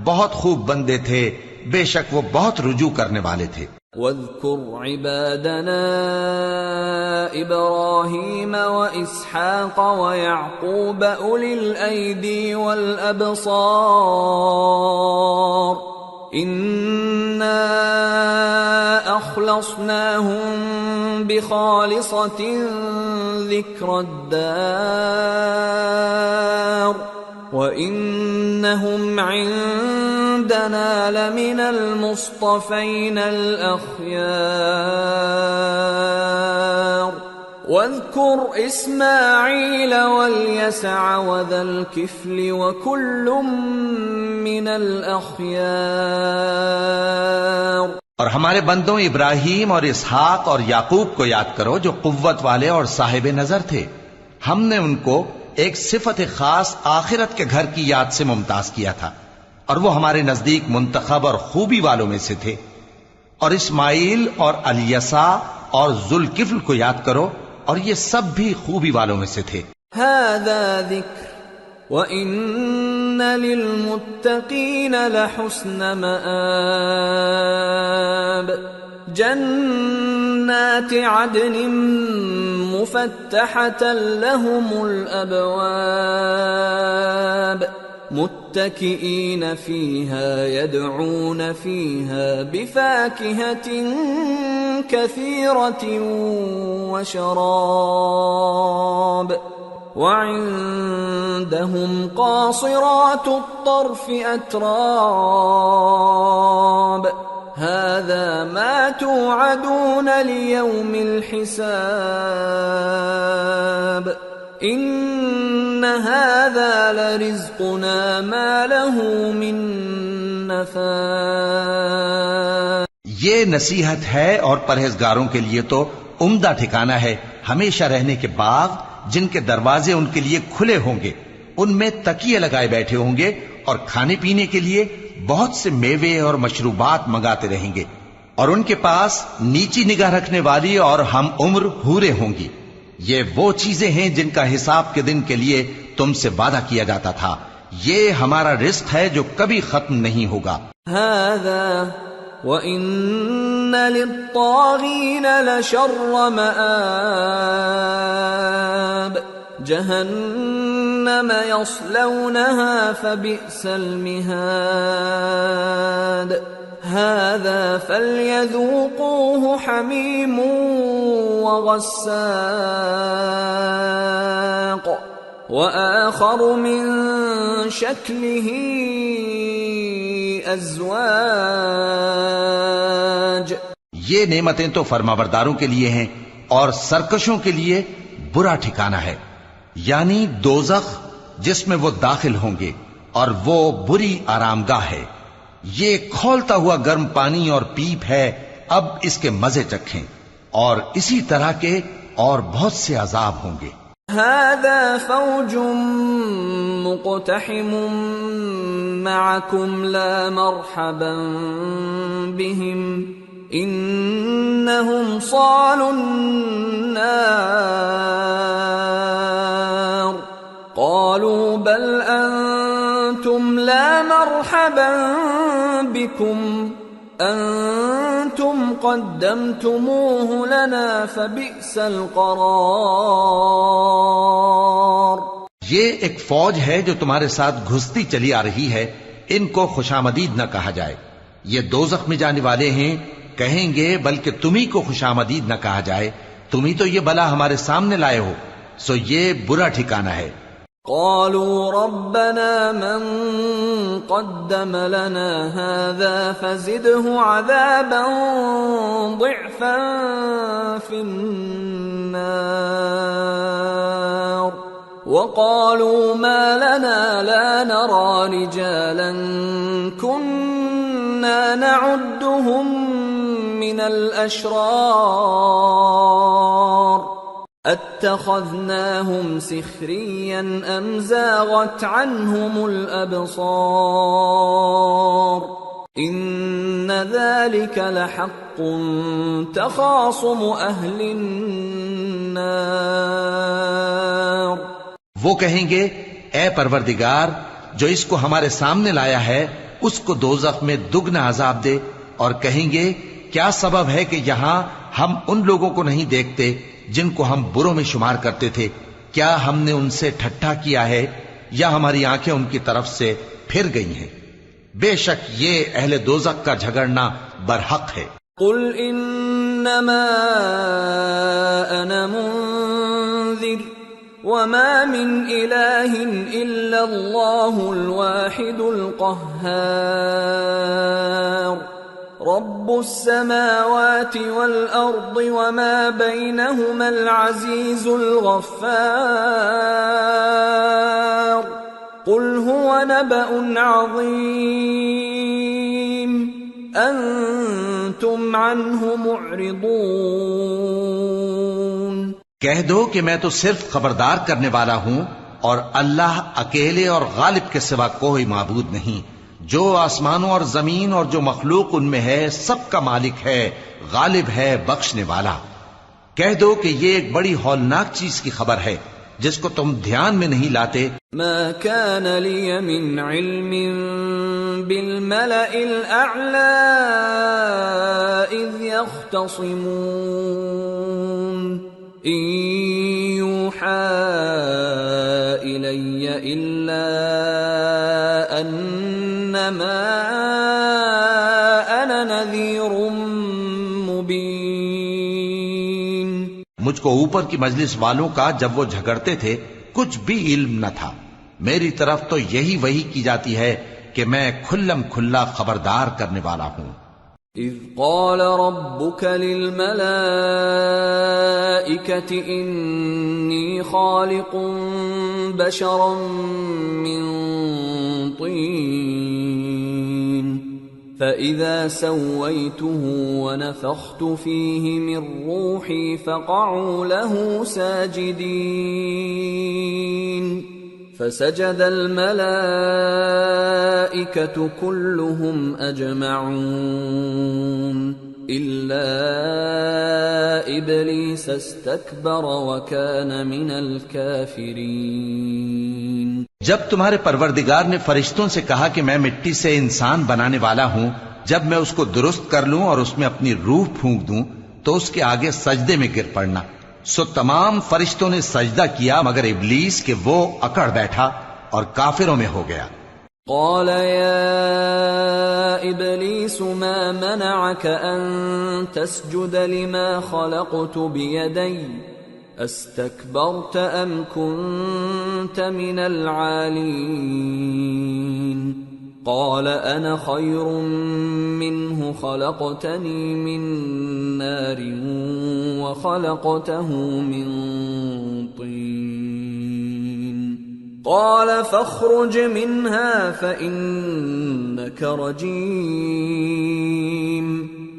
Speaker 2: بہت خوب بندے تھے، بے شک وہ بہت رجوع کرنے والے تھے۔
Speaker 1: وَاذْكُرْ عِبَادَنَا إِبْرَاهِيمَ وَإِسْحَاقَ وَيَعْقُوبَ أُولِي الْأَيْدِي وَالْأَبْصَارِ إِنَّا أَخْلَصْنَاهُمْ بِخَالِصَةٍ ذِكْرَى الدَّارِ وَإِنَّهُمْ عِندَنَا لَمِنَ الْمُصْطَفَيْنَ الْأَخْيَارِ واذكر إسماعيل واليسع وذا الكفل وكل من الأخيار.
Speaker 2: اور ہمارے بندوں ابراہیم اور اسحاق اور یعقوب کو یاد کرو جو قوت والے اور صاحب نظر تھے. ہم نے ان کو ایک صفت خاص آخرت کے گھر کی یاد سے ممتاز کیا تھا اور وہ ہمارے نزدیک منتخب اور خوبی والوں میں سے تھے. اور اسماعیل اور الیسع اور ذوالکفل کو یاد کرو اور یہ سب بھی خوبی والوں میں سے تھے.
Speaker 1: هذا ذکر وَإِنَّ لِلْمُتَّقِينَ لَحُسْنَ مَآبٍ. جنات عدن مفتحة لهم الأبواب متكئين فيها يدعون فيها بفاكهة كثيرة وشراب. وعندهم قاصرات الطرف أتراب. هذا ما توعدون ليوم الحساب. إن هذا لرزقنا ما له من نفاد.
Speaker 2: یہ نصیحت ہے اور پرہیزگاروں کے لیے تو عمدہ ٹھکانہ ہے ہمیشہ رہنے کے باغ جن کے دروازے ان کے لیے کھلے ہوں گے. ان میں تکیے لگائے بیٹھے ہوں گے اور کھانے پینے کے لیے بہت سے میوے اور مشروبات منگاتے رہیں گے. اور ان کے پاس نیچی نگاہ رکھنے والی اور ہم عمر حوریں ہوں گی. یہ وہ چیزیں ہیں جن کا حساب کے دن کے لیے تم سے وعدہ کیا جاتا تھا. یہ ہمارا رزق ہے جو کبھی ختم نہیں ہوگا.
Speaker 1: هذا وَإِنَّ لِلطَّاغِينَ لَشَرَّ مَآبٍ. جهنم يصلونها فبئس المهاد. هذا فليذوقوه حميم وغساق وآخر من شكله أزواج.
Speaker 2: یہ نعمتیں تو فرمانبرداروں کے لیے ہیں اور سرکشوں کے لیے برا ٹھکانہ ہے، یعنی دوزخ جس میں وہ داخل ہوں گے اور وہ بری آرامگاہ ہے. یہ کھولتا ہوا گرم پانی اور پیپ ہے، اب اس کے مزے چکھیں. اور اسی طرح کے اور بہت سے عذاب ہوں گے.
Speaker 1: هذا فوج مقتحم معكم لا مرحبا بهم انهم صالوا النار. قالوا بل انتم لا مرحبا بكم انتم قدمتموه لنا فبئس القرار.
Speaker 2: یہ ایک فوج ہے جو تمہارے ساتھ گھستی چلی آ رہی ہے، ان کو خوشامدید نہ کہا جائے. یہ دوزخ میں جانے والے ہیں، کہیں گے بلکہ تمہیں کو خوشامدید نہ کہا جائے، تمہیں تو یہ بلا ہمارے سامنے لائے ہو، سو یہ برا ٹھکانہ ہے.
Speaker 1: قالوا ربنا من قدم لنا هذا فزده عذابا ضعفا في النار. وقالوا ما لنا لا نرى رجالا كنا نعدهم من الأشرار اتخذناهم سخريا ام زاغت عنهم الابصار. ان ذلك لحق تخاصم اهل النار.
Speaker 2: وہ کہیں گے اے پروردگار جو اس کو ہمارے سامنے لایا ہے اس کو دوزخ میں دگنا عذاب دے. اور کہیں گے کیا سبب ہے کہ یہاں ہم ان لوگوں کو نہیں دیکھتے جن کو ہم بروں میں شمار کرتے تھے؟ کیا ہم نے ان سے ٹھٹھا کیا ہے یا ہماری آنکھیں ان کی طرف سے پھر گئی ہیں؟ بے شک یہ اہل دوزخ کا جھگڑنا برحق ہے.
Speaker 1: قل انما انا منذر وما من الہ الا اللہ الواحد القہار. رب السماوات والأرض وما بينهما العزيز الغفار قل هو نبأ عظيم أنتم عنه معرضون۔
Speaker 2: کہہ دو کہ میں تو صرف خبردار کرنے والا ہوں، اور اللہ اکیلے اور غالب کے سوا کوئی معبود نہیں، جو آسمانوں اور زمین اور جو مخلوق ان میں ہے سب کا مالک ہے، غالب ہے، بخشنے والا۔ کہہ دو کہ یہ ایک بڑی ہولناک چیز کی خبر ہے جس کو تم دھیان میں نہیں لاتے۔
Speaker 1: ما كان لي من علم بالملأ الأعلى إذ يختصمون إن يوحى إلي إلا أنما أنا نذير مبين۔
Speaker 2: مجھ کو اوپر کی مجلس والوں کا جب وہ جھگڑتے تھے کچھ بھی علم نہ تھا، میری طرف تو یہی وحی کی جاتی ہے کہ میں کھلم کھلا خبردار کرنے والا ہوں۔
Speaker 1: اذ قال ربك للملائكة انی خالق بشرا من طین فإذا سويته ونفخت فيه من روحي فقعوا له ساجدين فسجد الملائكة كلهم أجمعون إلا إبليس استكبر وكان من الكافرين۔
Speaker 2: جب تمہارے پروردگار نے فرشتوں سے کہا کہ میں مٹی سے انسان بنانے والا ہوں، جب میں اس کو درست کر لوں اور اس میں اپنی روح پھونک دوں تو اس کے آگے سجدے میں گر پڑنا، سو تمام فرشتوں نے سجدہ کیا مگر ابلیس کہ وہ اکڑ بیٹھا اور کافروں میں ہو گیا۔
Speaker 1: قال يا إبليس ما منعك أن تسجد لما خلقت بيدي استكبرت أم كنت من العالين؟ قال أنا خير منه خلقتني من نار وخلقته من طين قال فاخرج منها فإنك رجيم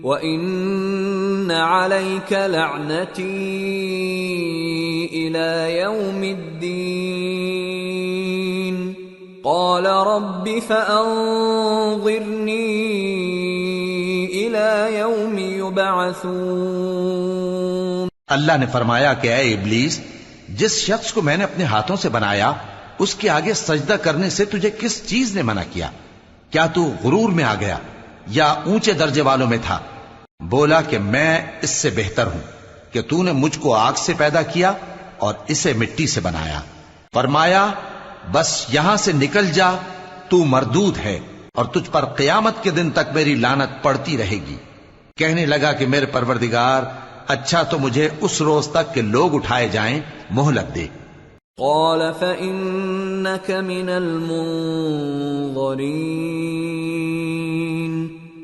Speaker 1: وإن عليك لعنتي إلى يوم الدين قال رب فأنظرني إلى يوم يبعثون۔
Speaker 2: اللہ نے فرمایا کہ اے ابلیس، جس شخص کو میں نے اپنے ہاتھوں سے بنایا اس کے آگے سجدہ کرنے سے تجھے کس چیز نے منع کیا؟ کیا تو غرور میں آ گیا یا اونچے درجے والوں میں تھا؟ بولا کہ میں اس سے بہتر ہوں کہ تو نے مجھ کو آگ سے پیدا کیا اور اسے مٹی سے بنایا۔ فرمایا بس یہاں سے نکل جا، تو مردود ہے اور تجھ پر قیامت کے دن تک میری لعنت پڑتی رہے گی۔ کہنے لگا کہ میرے پروردگار، اچھا تو مجھے اس روز تک کہ لوگ اٹھائے جائیں مہلت دے۔
Speaker 1: قال فإنك من المنظرين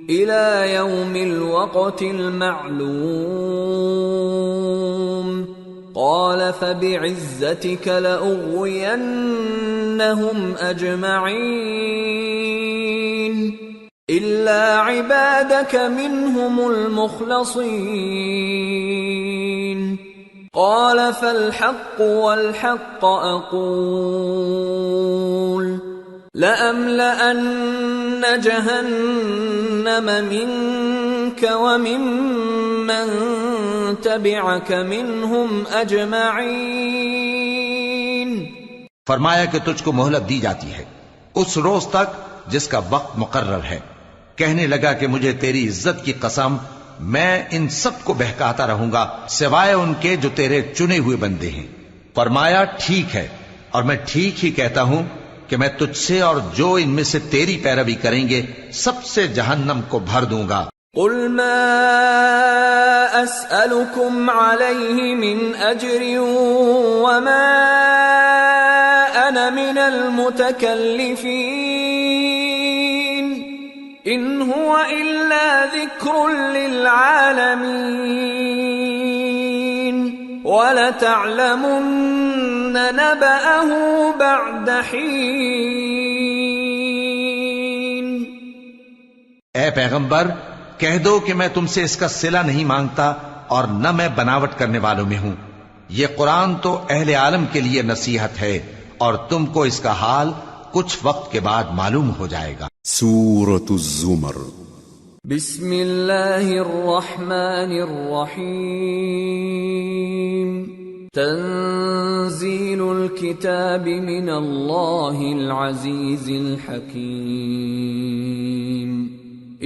Speaker 1: إلى يوم الوقت المعلوم قال فبعزتك لأغوينهم أجمعين إلا عبادك منهم المخلصين قال فالحق والحق أقول لأملأن جهنم منك وممن تبعك منهم أجمعين۔
Speaker 2: فرمایا کہ تجھ کو مہلت دی جاتی ہے اس روز تک جس کا وقت مقرر ہے۔ کہنے لگا کہ مجھے تیری عزت کی قسم، میں ان سب کو بہکاتا رہوں گا سوائے ان کے جو تیرے چنے ہوئے بندے ہیں۔ فرمایا ٹھیک ہے، اور میں ٹھیک ہی کہتا ہوں کہ میں تجھ سے اور جو ان میں سے تیری پیروی کریں گے سب سے جہنم کو بھر دوں گا۔
Speaker 1: قل ما أسألكم عليه من أجر وما أنا من المتكلفين إن هو إلا لذكر للعالمين وَلَتَعْلَمُنَّ نَبَأَهُ بَعْدَ حِينٍ۔
Speaker 2: اے پیغمبر کہہ دو کہ میں تم سے اس کا صلہ نہیں مانگتا اور نہ میں بناوٹ کرنے والوں میں ہوں۔ یہ قرآن تو اہل عالم کے لیے نصیحت ہے اور تم کو اس کا حال کچھ وقت کے بعد معلوم ہو جائے گا۔
Speaker 3: سورة الزمر۔
Speaker 1: بسم اللہ الرحمن الرحیم۔ تنزیل الکتاب من اللہ العزیز الحکیم۔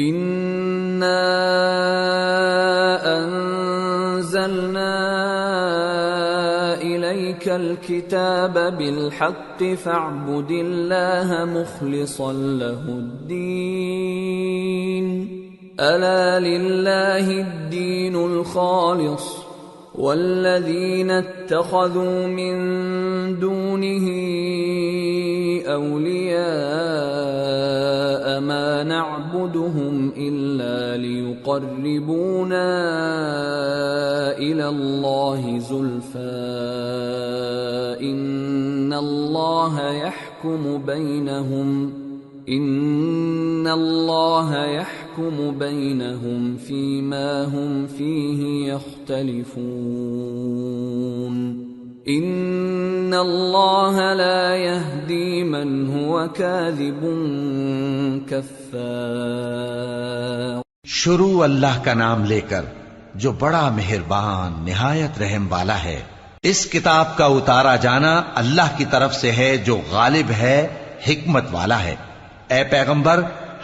Speaker 1: انا انزلنا الیک الکتاب بالحق فاعبد اللہ مخلصا له الدین۔ الا للہ الدین الخالص والذین اتخذوا من دونه اولیاء ما نعبدهم الا ليقربونا الى الله زلفى ان الله يحكم بينهم فيما هم فيه يختلفون ان الله لا يهدي من هو كاذب كفار۔
Speaker 2: شروع اللہ کا نام لے کر جو بڑا مہربان نہایت رحم والا ہے۔ اس کتاب کا اتارا جانا اللہ کی طرف سے ہے جو غالب ہے حکمت والا ہے۔ اے پیغمبر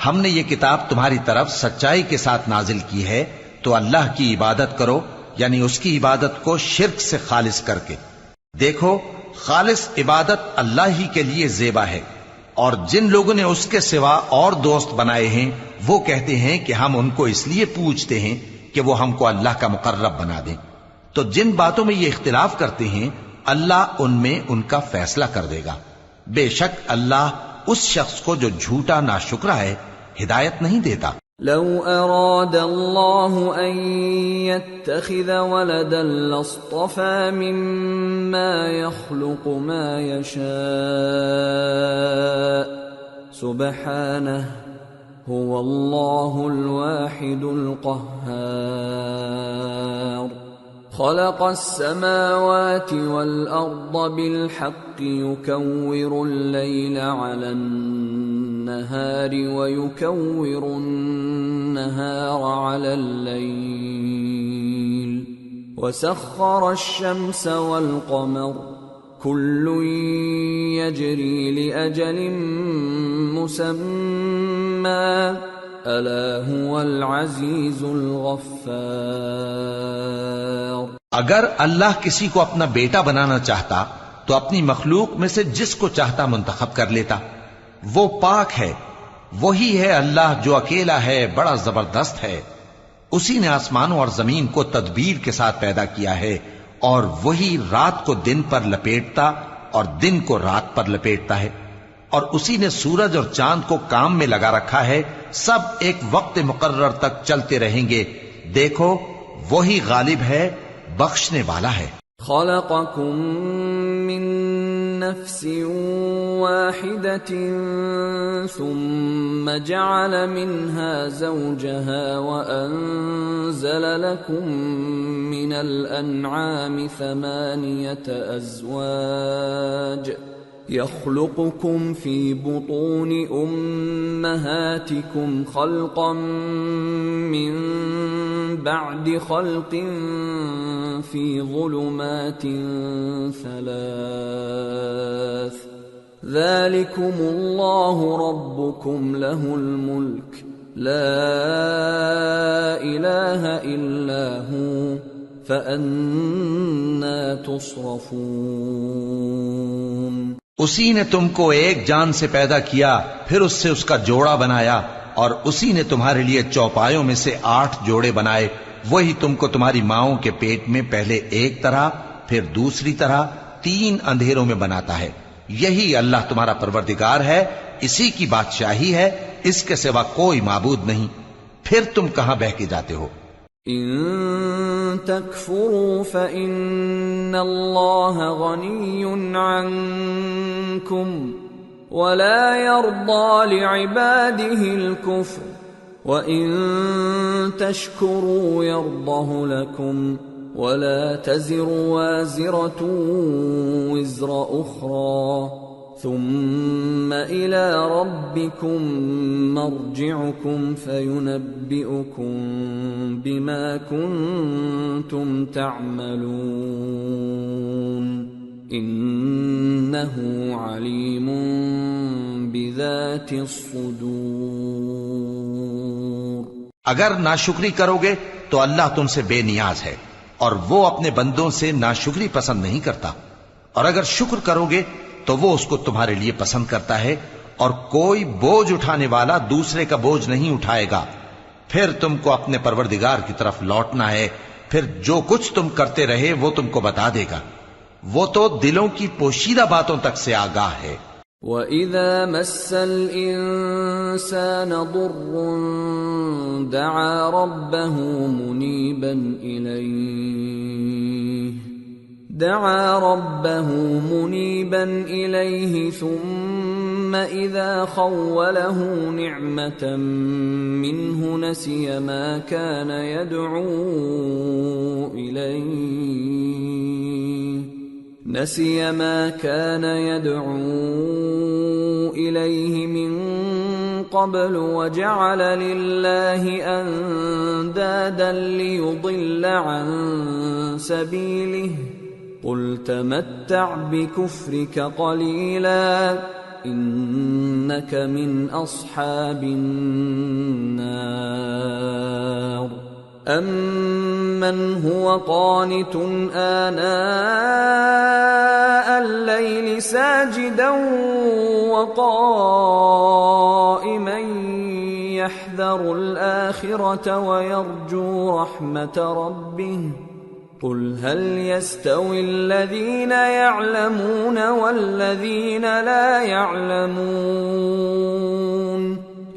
Speaker 2: ہم نے یہ کتاب تمہاری طرف سچائی کے ساتھ نازل کی ہے تو اللہ کی عبادت کرو، یعنی اس کی عبادت کو شرک سے خالص کر کے۔ دیکھو خالص عبادت اللہ ہی کے لیے زیبا ہے، اور جن لوگوں نے اس کے سوا اور دوست بنائے ہیں وہ کہتے ہیں کہ ہم ان کو اس لیے پوچھتے ہیں کہ وہ ہم کو اللہ کا مقرب بنا دیں۔ تو جن باتوں میں یہ اختلاف کرتے ہیں اللہ ان میں ان کا فیصلہ کر دے گا۔ بے شک اللہ اس شخص کو جو جھوٹا ناشکرا ہے ہدایت نہیں دیتا۔
Speaker 1: لو اراد اللہ ان يتخذ ولدا لاصطفى مما يخلق ما يشاء سبحانه هو اللہ الواحد القہار۔ خلق السماوات والأرض بالحق يكور الليل على النهار ويكور النهار على الليل وسخر الشمس والقمر كل يجري لأجل مسمى الا هو العزیز الغفار۔
Speaker 2: اگر اللہ کسی کو اپنا بیٹا بنانا چاہتا تو اپنی مخلوق میں سے جس کو چاہتا منتخب کر لیتا۔ وہ پاک ہے، وہی ہے اللہ جو اکیلا ہے، بڑا زبردست ہے۔ اسی نے آسمانوں اور زمین کو تدبیر کے ساتھ پیدا کیا ہے، اور وہی رات کو دن پر لپیٹتا اور دن کو رات پر لپیٹتا ہے، اور اسی نے سورج اور چاند کو کام میں لگا رکھا ہے، سب ایک وقت مقرر تک چلتے رہیں گے۔ دیکھو وہی غالب ہے، بخشنے والا ہے۔
Speaker 1: خلقکم من نفس واحدة ثم جعل منها زوجها وأنزل لكم من الأنعام 8 أزواج يخلقكم في بطون أمهاتكم خلقا من بعد خلق في ظلمات 3 ذلكم الله ربكم له الملك لا إله إلا هو فأنا تصرفون۔
Speaker 2: اسی نے تم کو ایک جان سے پیدا کیا، پھر اس سے اس کا جوڑا بنایا، اور اسی نے تمہارے لیے چوپایوں میں سے 8 جوڑے بنائے۔ وہی تم کو تمہاری ماؤں کے پیٹ میں پہلے ایک طرح پھر دوسری طرح 3 اندھیروں میں بناتا ہے۔ یہی اللہ تمہارا پروردگار ہے، اسی کی بادشاہی ہے، اس کے سوا کوئی معبود نہیں۔ پھر تم کہاں بہہ کے جاتے ہو؟
Speaker 1: ان تکفروا فإن اللہ غنی عنکم ولا يرضى لعباده الكفر وَإِن تَشْكُرُوا يَرْضَهُ لَكُمْ وَلَا تَزِرُ وَازِرَةٌ وِزْرَ أُخْرَى ثُمَّ إِلَى رَبِّكُمْ مَرْجِعُكُمْ فَيُنَبِّئُكُمْ بِمَا كُنْتُمْ تَعْمَلُونَ إِنَّهُ عَلِيمٌ بِذَاتِ الصُّدُورِ۔
Speaker 2: اگر ناشکری کرو گے تو اللہ تم سے بے نیاز ہے اور وہ اپنے بندوں سے ناشکری پسند نہیں کرتا، اور اگر شکر کرو گے تو وہ اس کو تمہارے لیے پسند کرتا ہے، اور کوئی بوجھ اٹھانے والا دوسرے کا بوجھ نہیں اٹھائے گا۔ پھر تم کو اپنے پروردگار کی طرف لوٹنا ہے، پھر جو کچھ تم کرتے رہے وہ تم کو بتا دے گا، وہ تو دلوں کی پوشیدہ باتوں تک سے آگاہ ہے۔
Speaker 1: وَإِذَا مَسَّ الْإِنسَانَ ضُرٌّ دَعَا رَبَّهُ مُنِيبًا إِلَيْهِ ثُمَّ إِذَا خَوَّلَهُ نِعْمَةً مِّنْهُ نَسِيَ مَا كَانَ يَدْعُو إِلَيْهِ مِن قَبْلُ وَجَعَلَ لِلَّهِ أَندَادًا لِيُضِلَّ عَن سَبِيلِهِ قُلْ تَمَتَّعْ بِكُفْرِكَ قَلِيلًا إِنَّكَ مِنْ أَصْحَابِ النَّارِ أَمَّنْ هُوَ قَانِتٌ آنَاءَ اللَّيْلِ سَاجِدًا وَقَائِمًا يَحْذَرُ الْآخِرَةَ وَيَرْجُو رَحْمَةَ رَبِّهِ قُلْ هَلْ يَسْتَوِي الَّذِينَ يَعْلَمُونَ وَالَّذِينَ لَا يَعْلَمُونَ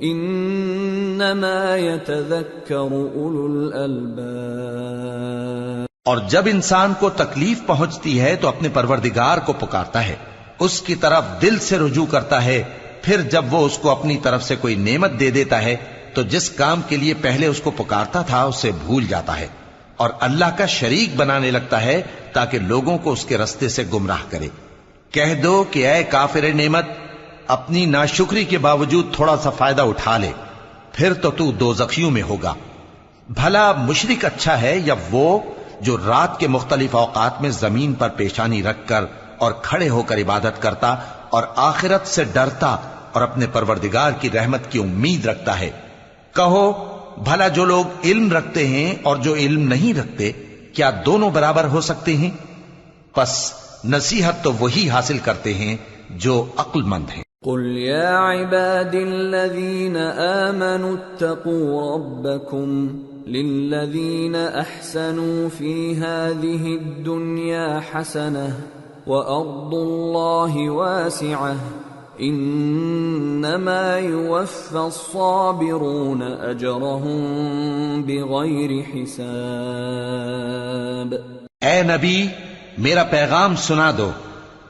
Speaker 1: انما يتذکر اولو الالباب۔
Speaker 2: اور جب انسان کو تکلیف پہنچتی ہے تو اپنے پروردگار کو پکارتا ہے، اس کی طرف دل سے رجوع کرتا ہے، پھر جب وہ اس کو اپنی طرف سے کوئی نعمت دے دیتا ہے تو جس کام کے لیے پہلے اس کو پکارتا تھا اسے بھول جاتا ہے اور اللہ کا شریک بنانے لگتا ہے تاکہ لوگوں کو اس کے رستے سے گمراہ کرے۔ کہہ دو کہ اے کافر نعمت، اپنی ناشکری کے باوجود تھوڑا سا فائدہ اٹھا لے، پھر تو دوزخیوں میں ہوگا۔ بھلا مشرک اچھا ہے یا وہ جو رات کے مختلف اوقات میں زمین پر پیشانی رکھ کر اور کھڑے ہو کر عبادت کرتا اور آخرت سے ڈرتا اور اپنے پروردگار کی رحمت کی امید رکھتا ہے؟ کہو بھلا جو لوگ علم رکھتے ہیں اور جو علم نہیں رکھتے، کیا دونوں برابر ہو سکتے ہیں؟ پس نصیحت تو وہی حاصل کرتے ہیں جو عقل مند ہیں۔
Speaker 1: قل يا عباد الذين آمنوا اتقوا ربكم للذين أحسنوا في هذه الدنيا حسنة وأرض الله واسعة إنما يوفى الصابرون أجرهم بغير حساب۔
Speaker 2: اے نبی، میرا پیغام سنا دو۔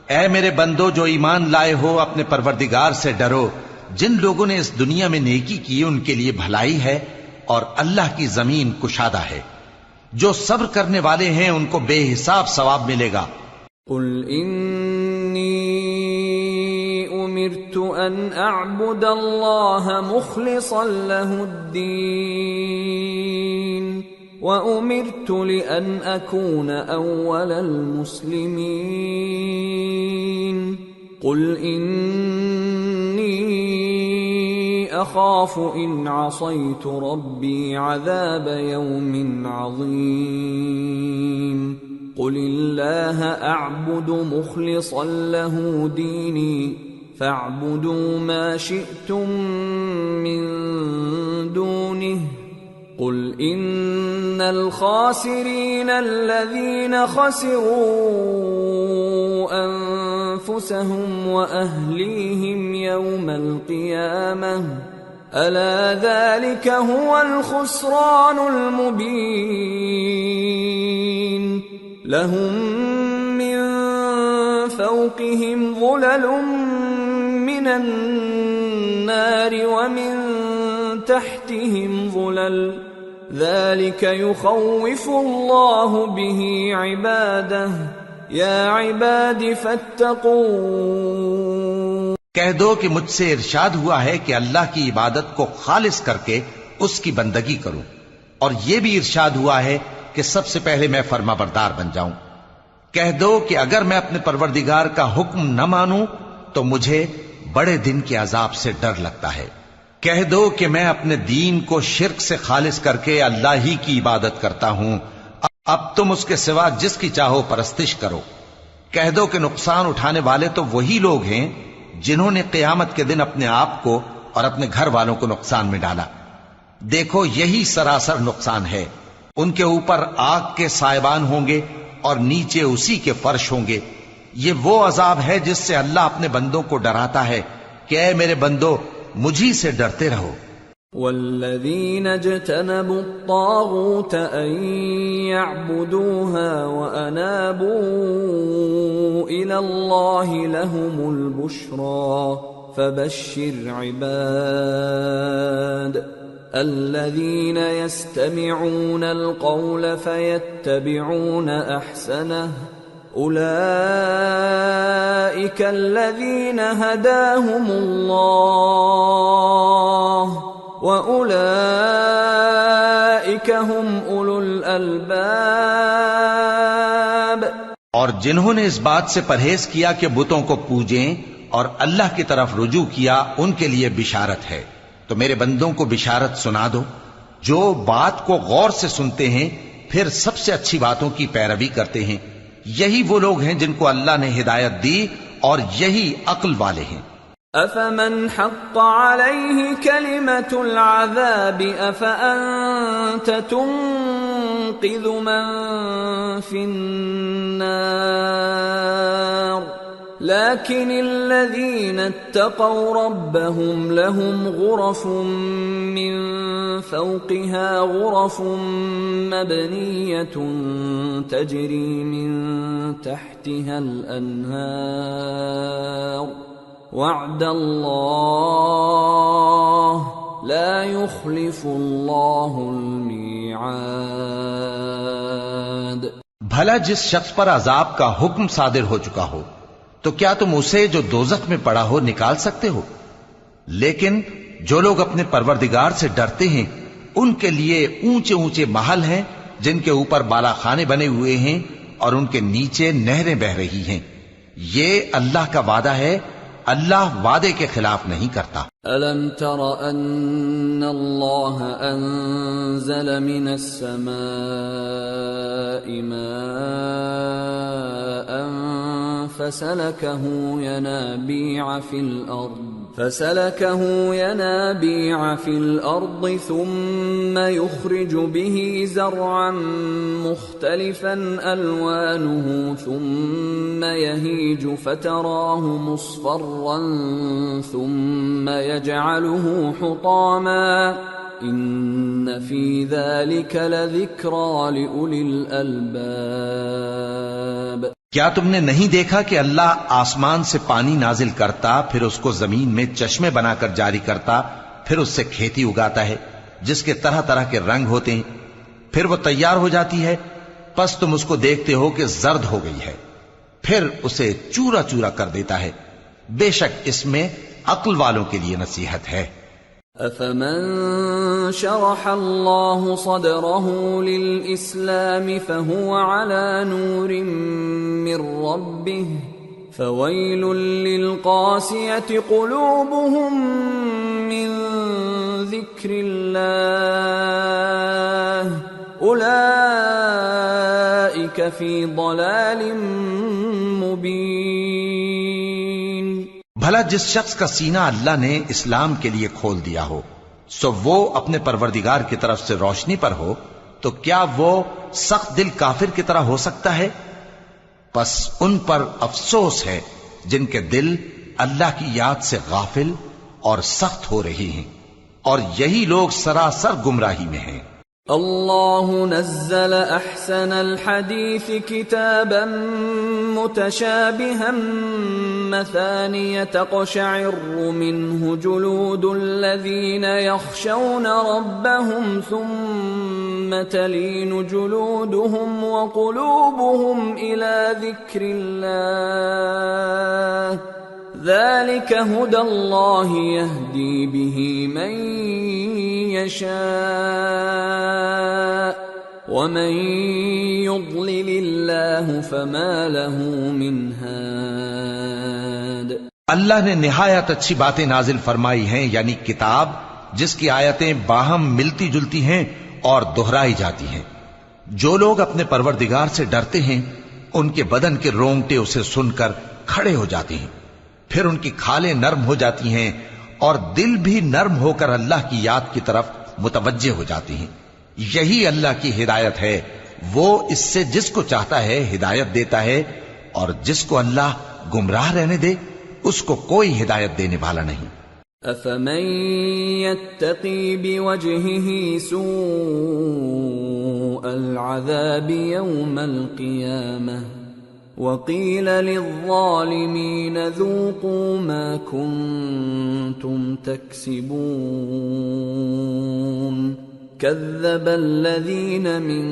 Speaker 2: اے میرے بندو جو ایمان لائے ہو، اپنے پروردگار سے ڈرو۔ جن لوگوں نے اس دنیا میں نیکی کی ان کے لیے بھلائی ہے اور اللہ کی زمین کشادہ ہے۔ جو صبر کرنے والے ہیں ان کو بے حساب ثواب ملے گا۔
Speaker 1: قل انی امرت ان اعبد اللہ مخلصا له الدین وَأُمِرْتُ لِأَنْ أَكُونَ أَوَّلَ الْمُسْلِمِينَ قُلْ إِنِّي أَخَافُ إِنْ عَصَيْتُ رَبِّي عَذَابَ يَوْمٍ عَظِيمٍ قُلِ اللَّهَ أَعْبُدُ مُخْلِصًا لَهُ دِينِي فَاعْبُدُوا مَا شِئْتُم مِّن دُونِهِ قل ان الخاسرين الذين خسروا انفسهم واهليهم يوم القيامه ألا ذلك هو الخسران المبين لهم من فوقهم ظلل من النار ومن تحتهم ظلل ذلك يخوف الله به عباده يا عباد فاتقون۔
Speaker 2: کہہ دو کہ مجھ سے ارشاد ہوا ہے کہ اللہ کی عبادت کو خالص کر کے اس کی بندگی کروں، اور یہ بھی ارشاد ہوا ہے کہ سب سے پہلے میں فرما بردار بن جاؤں۔ کہہ دو کہ اگر میں اپنے پروردگار کا حکم نہ مانوں تو مجھے بڑے دن کے عذاب سے ڈر لگتا ہے۔ کہہ دو کہ میں اپنے دین کو شرک سے خالص کر کے اللہ ہی کی عبادت کرتا ہوں، اب تم اس کے سوا جس کی چاہو پرستش کرو۔ کہہ دو کہ نقصان اٹھانے والے تو وہی لوگ ہیں جنہوں نے قیامت کے دن اپنے آپ کو اور اپنے گھر والوں کو نقصان میں ڈالا۔ دیکھو یہی سراسر نقصان ہے، ان کے اوپر آگ کے سائبان ہوں گے اور نیچے اسی کے فرش ہوں گے۔ یہ وہ عذاب ہے جس سے اللہ اپنے بندوں کو ڈراتا ہے کہ اے میرے بندو مجھی سے ڈرتے رہو۔
Speaker 1: والذین اجتنبوا الطاغوت ان يعبدوها وانابوا الى اللہ لهم البشرى فبشر عباد الذین يستمعون القول فيتبعون احسنه اولئک الذین هداهم اللہ وَأُولَئِكَ هُمْ أُولُو الْأَلْبَابِ۔
Speaker 2: اور جنہوں نے اس بات سے پرہیز کیا کہ بتوں کو پوجیں اور اللہ کی طرف رجوع کیا، ان کے لیے بشارت ہے۔ تو میرے بندوں کو بشارت سنا دو جو بات کو غور سے سنتے ہیں پھر سب سے اچھی باتوں کی پیروی کرتے ہیں، یہی وہ لوگ ہیں جن کو اللہ نے ہدایت دی اور یہی عقل والے ہیں۔
Speaker 1: أَفَمَنْ حَقَّ عَلَيْهِ كَلِمَةُ الْعَذَابِ أَفَأَنْتَ تُنْقِذُ مَنْ فِي النَّارِ لَكِنِ الَّذِينَ اتَّقَوْا رَبَّهُمْ لَهُمْ غُرَفٌ مِّنْ فَوْقِهَا غُرَفٌ مَبْنِيَّةٌ تَجْرِي مِنْ تَحْتِهَا الْأَنْهَارُ وعد اللہ لا يخلف اللہ المیعاد۔
Speaker 2: بھلا جس شخص پر عذاب کا حکم صادر ہو چکا ہو تو کیا تم اسے جو دوزخ میں پڑا ہو نکال سکتے ہو؟ لیکن جو لوگ اپنے پروردگار سے ڈرتے ہیں ان کے لیے اونچے اونچے محل ہیں جن کے اوپر بالا خانے بنے ہوئے ہیں اور ان کے نیچے نہریں بہ رہی ہیں۔ یہ اللہ کا وعدہ ہے، اللہ وعدے کے خلاف نہیں کرتا۔
Speaker 1: أَلَمْ تَرَ أَنَّ اللَّهَ أَنزَلَ مِنَ السَّمَاءِ مَاءً فَسَلَكَهُ يَنَابِيعَ فِي الْأَرْضِ ثُمَّ يُخْرِجُ بِهِ زَرْعًا مُخْتَلِفًا أَلْوَانُهُ ثُمَّ يَهِيجُ فَتَرَاهُ مُصْفَرًّا ثُمَّ يَجْعَلُهُ حُطَامًا إِنَّ فِي ذَلِكَ لَذِكْرَى لِأُولِي الْأَلْبَابِ۔
Speaker 2: کیا تم نے نہیں دیکھا کہ اللہ آسمان سے پانی نازل کرتا، پھر اس کو زمین میں چشمے بنا کر جاری کرتا، پھر اس سے کھیتی اگاتا ہے جس کے طرح طرح کے رنگ ہوتے ہیں، پھر وہ تیار ہو جاتی ہے، پس تم اس کو دیکھتے ہو کہ زرد ہو گئی ہے، پھر اسے چورا چورا کر دیتا ہے۔ بے شک اس میں عقل والوں کے لیے نصیحت ہے۔
Speaker 1: أَفَمَنْ شَرَحَ اللَّهُ صَدْرَهُ لِلْإِسْلَامِ فَهُوَ عَلَى نُورٍ مِّن رَّبِّهِ فَوَيْلٌ لِّلْقَاسِيَةِ قُلُوبُهُم مِّن ذِكْرِ اللَّهِ أُولَئِكَ فِي ضَلَالٍ مُّبِينٍ۔
Speaker 2: بھلا جس شخص کا سینہ اللہ نے اسلام کے لیے کھول دیا ہو سو وہ اپنے پروردگار کی طرف سے روشنی پر ہو، تو کیا وہ سخت دل کافر کی طرح ہو سکتا ہے؟ پس ان پر افسوس ہے جن کے دل اللہ کی یاد سے غافل اور سخت ہو رہی ہیں۔ اور یہی لوگ سراسر گمراہی میں ہیں۔
Speaker 1: اللہ نزل احسن الحدیث کتابا متشابہا مثانیہ تقشعر منہ جلود الذین یخشون ربهم ثم تلین جلودهم وقلوبهم الى ذکر اللہ ذلك هدى الله يهدي به من يشاء ومن يضلل الله فما له من هاد۔
Speaker 2: اللہ نے نہایت اچھی باتیں نازل فرمائی ہیں، یعنی کتاب جس کی آیتیں باہم ملتی جلتی ہیں اور دہرائی جاتی ہیں۔ جو لوگ اپنے پروردگار سے ڈرتے ہیں ان کے بدن کے رونگٹے اسے سن کر کھڑے ہو جاتے ہیں، پھر ان کی کھالیں نرم ہو جاتی ہیں اور دل بھی نرم ہو کر اللہ کی یاد کی طرف متوجہ ہو جاتی ہیں۔ یہی اللہ کی ہدایت ہے، وہ اس سے جس کو چاہتا ہے ہدایت دیتا ہے، اور جس کو اللہ گمراہ رہنے دے اس کو کوئی ہدایت دینے والا نہیں۔
Speaker 1: افمن يتقي بوجهه سوء العذاب يوم القيامة وقيل للظالمين ذوقوا ما كنتم تكسبون كذب الذين من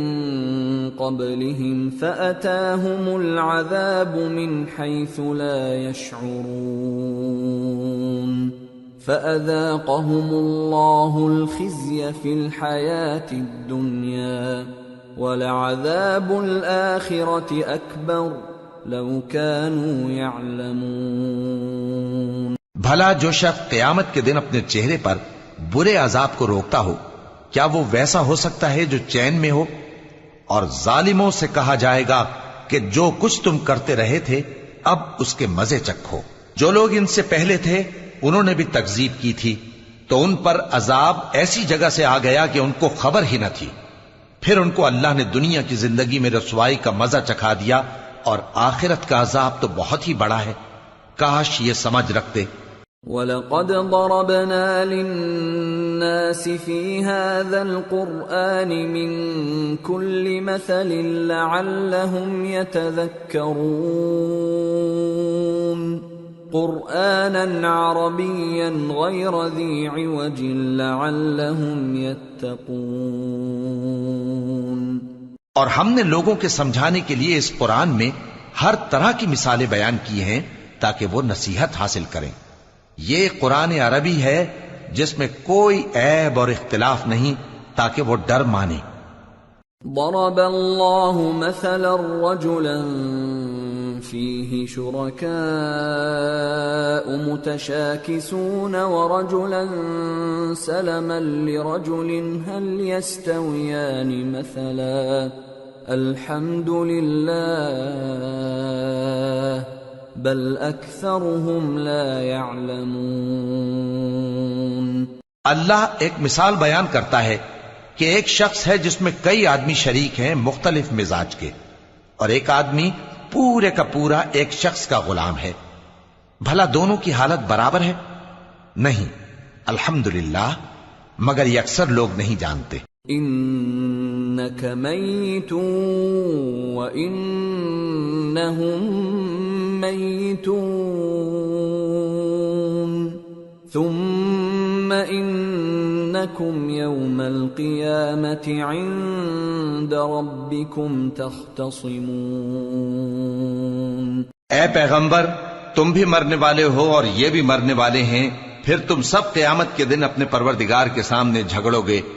Speaker 1: قبلهم فأتاهم العذاب من حيث لا يشعرون فأذاقهم الله الخزي في الحياة الدنيا ولعذاب الآخرة أكبر لو كانوا يعلمون۔
Speaker 2: بھلا جو شخص قیامت کے دن اپنے چہرے پر برے عذاب کو روکتا ہو، کیا وہ ویسا ہو سکتا ہے جو چین میں ہو؟ اور ظالموں سے کہا جائے گا کہ جو کچھ تم کرتے رہے تھے اب اس کے مزے چکھو۔ جو لوگ ان سے پہلے تھے انہوں نے بھی تکذیب کی تھی، تو ان پر عذاب ایسی جگہ سے آ گیا کہ ان کو خبر ہی نہ تھی۔ پھر ان کو اللہ نے دنیا کی زندگی میں رسوائی کا مزہ چکھا دیا، اور آخرت کا عذاب تو بہت ہی بڑا ہے، کاش یہ سمجھ رکھتے۔
Speaker 1: وَلَقَدْ ضَرَبْنَا لِلنَّاسِ فِي هَذَا الْقُرْآنِ مِنْ كُلِّ مَثَلٍ لَعَلَّهُمْ يَتَذَكَّرُونَ قُرْآنًا عَرَبِيًّا غَيْرَ ذِي عِوَجٍ لَعَلَّهُمْ يَتَّقُونَ۔
Speaker 2: اور ہم نے لوگوں کے سمجھانے کے لیے اس قرآن میں ہر طرح کی مثالیں بیان کی ہیں تاکہ وہ نصیحت حاصل کریں۔ یہ قرآن عربی ہے جس میں کوئی عیب اور اختلاف نہیں تاکہ وہ ڈر مانے۔
Speaker 1: ضرب اللہ مثلا رجلا فيه شركاء متشاكسون ورجلا سلما لرجل هل يستويان مثلا الحمد لله بل اکثرهم لا يعلمون۔
Speaker 2: اللہ ایک مثال بیان کرتا ہے کہ ایک شخص ہے جس میں کئی آدمی شریک ہیں مختلف مزاج کے، اور ایک آدمی پورے کا پورا ایک شخص کا غلام ہے، بھلا دونوں کی حالت برابر ہے؟ نہیں، الحمدللہ، مگر یہ اکثر لوگ نہیں جانتے۔
Speaker 1: انک میت وانہم میتون ثم انکم یوم القیامت عند ربکم تختصمون۔
Speaker 2: اے پیغمبر، تم بھی مرنے والے ہو اور یہ بھی مرنے والے ہیں، پھر تم سب قیامت کے دن اپنے پروردگار کے سامنے جھگڑو گے۔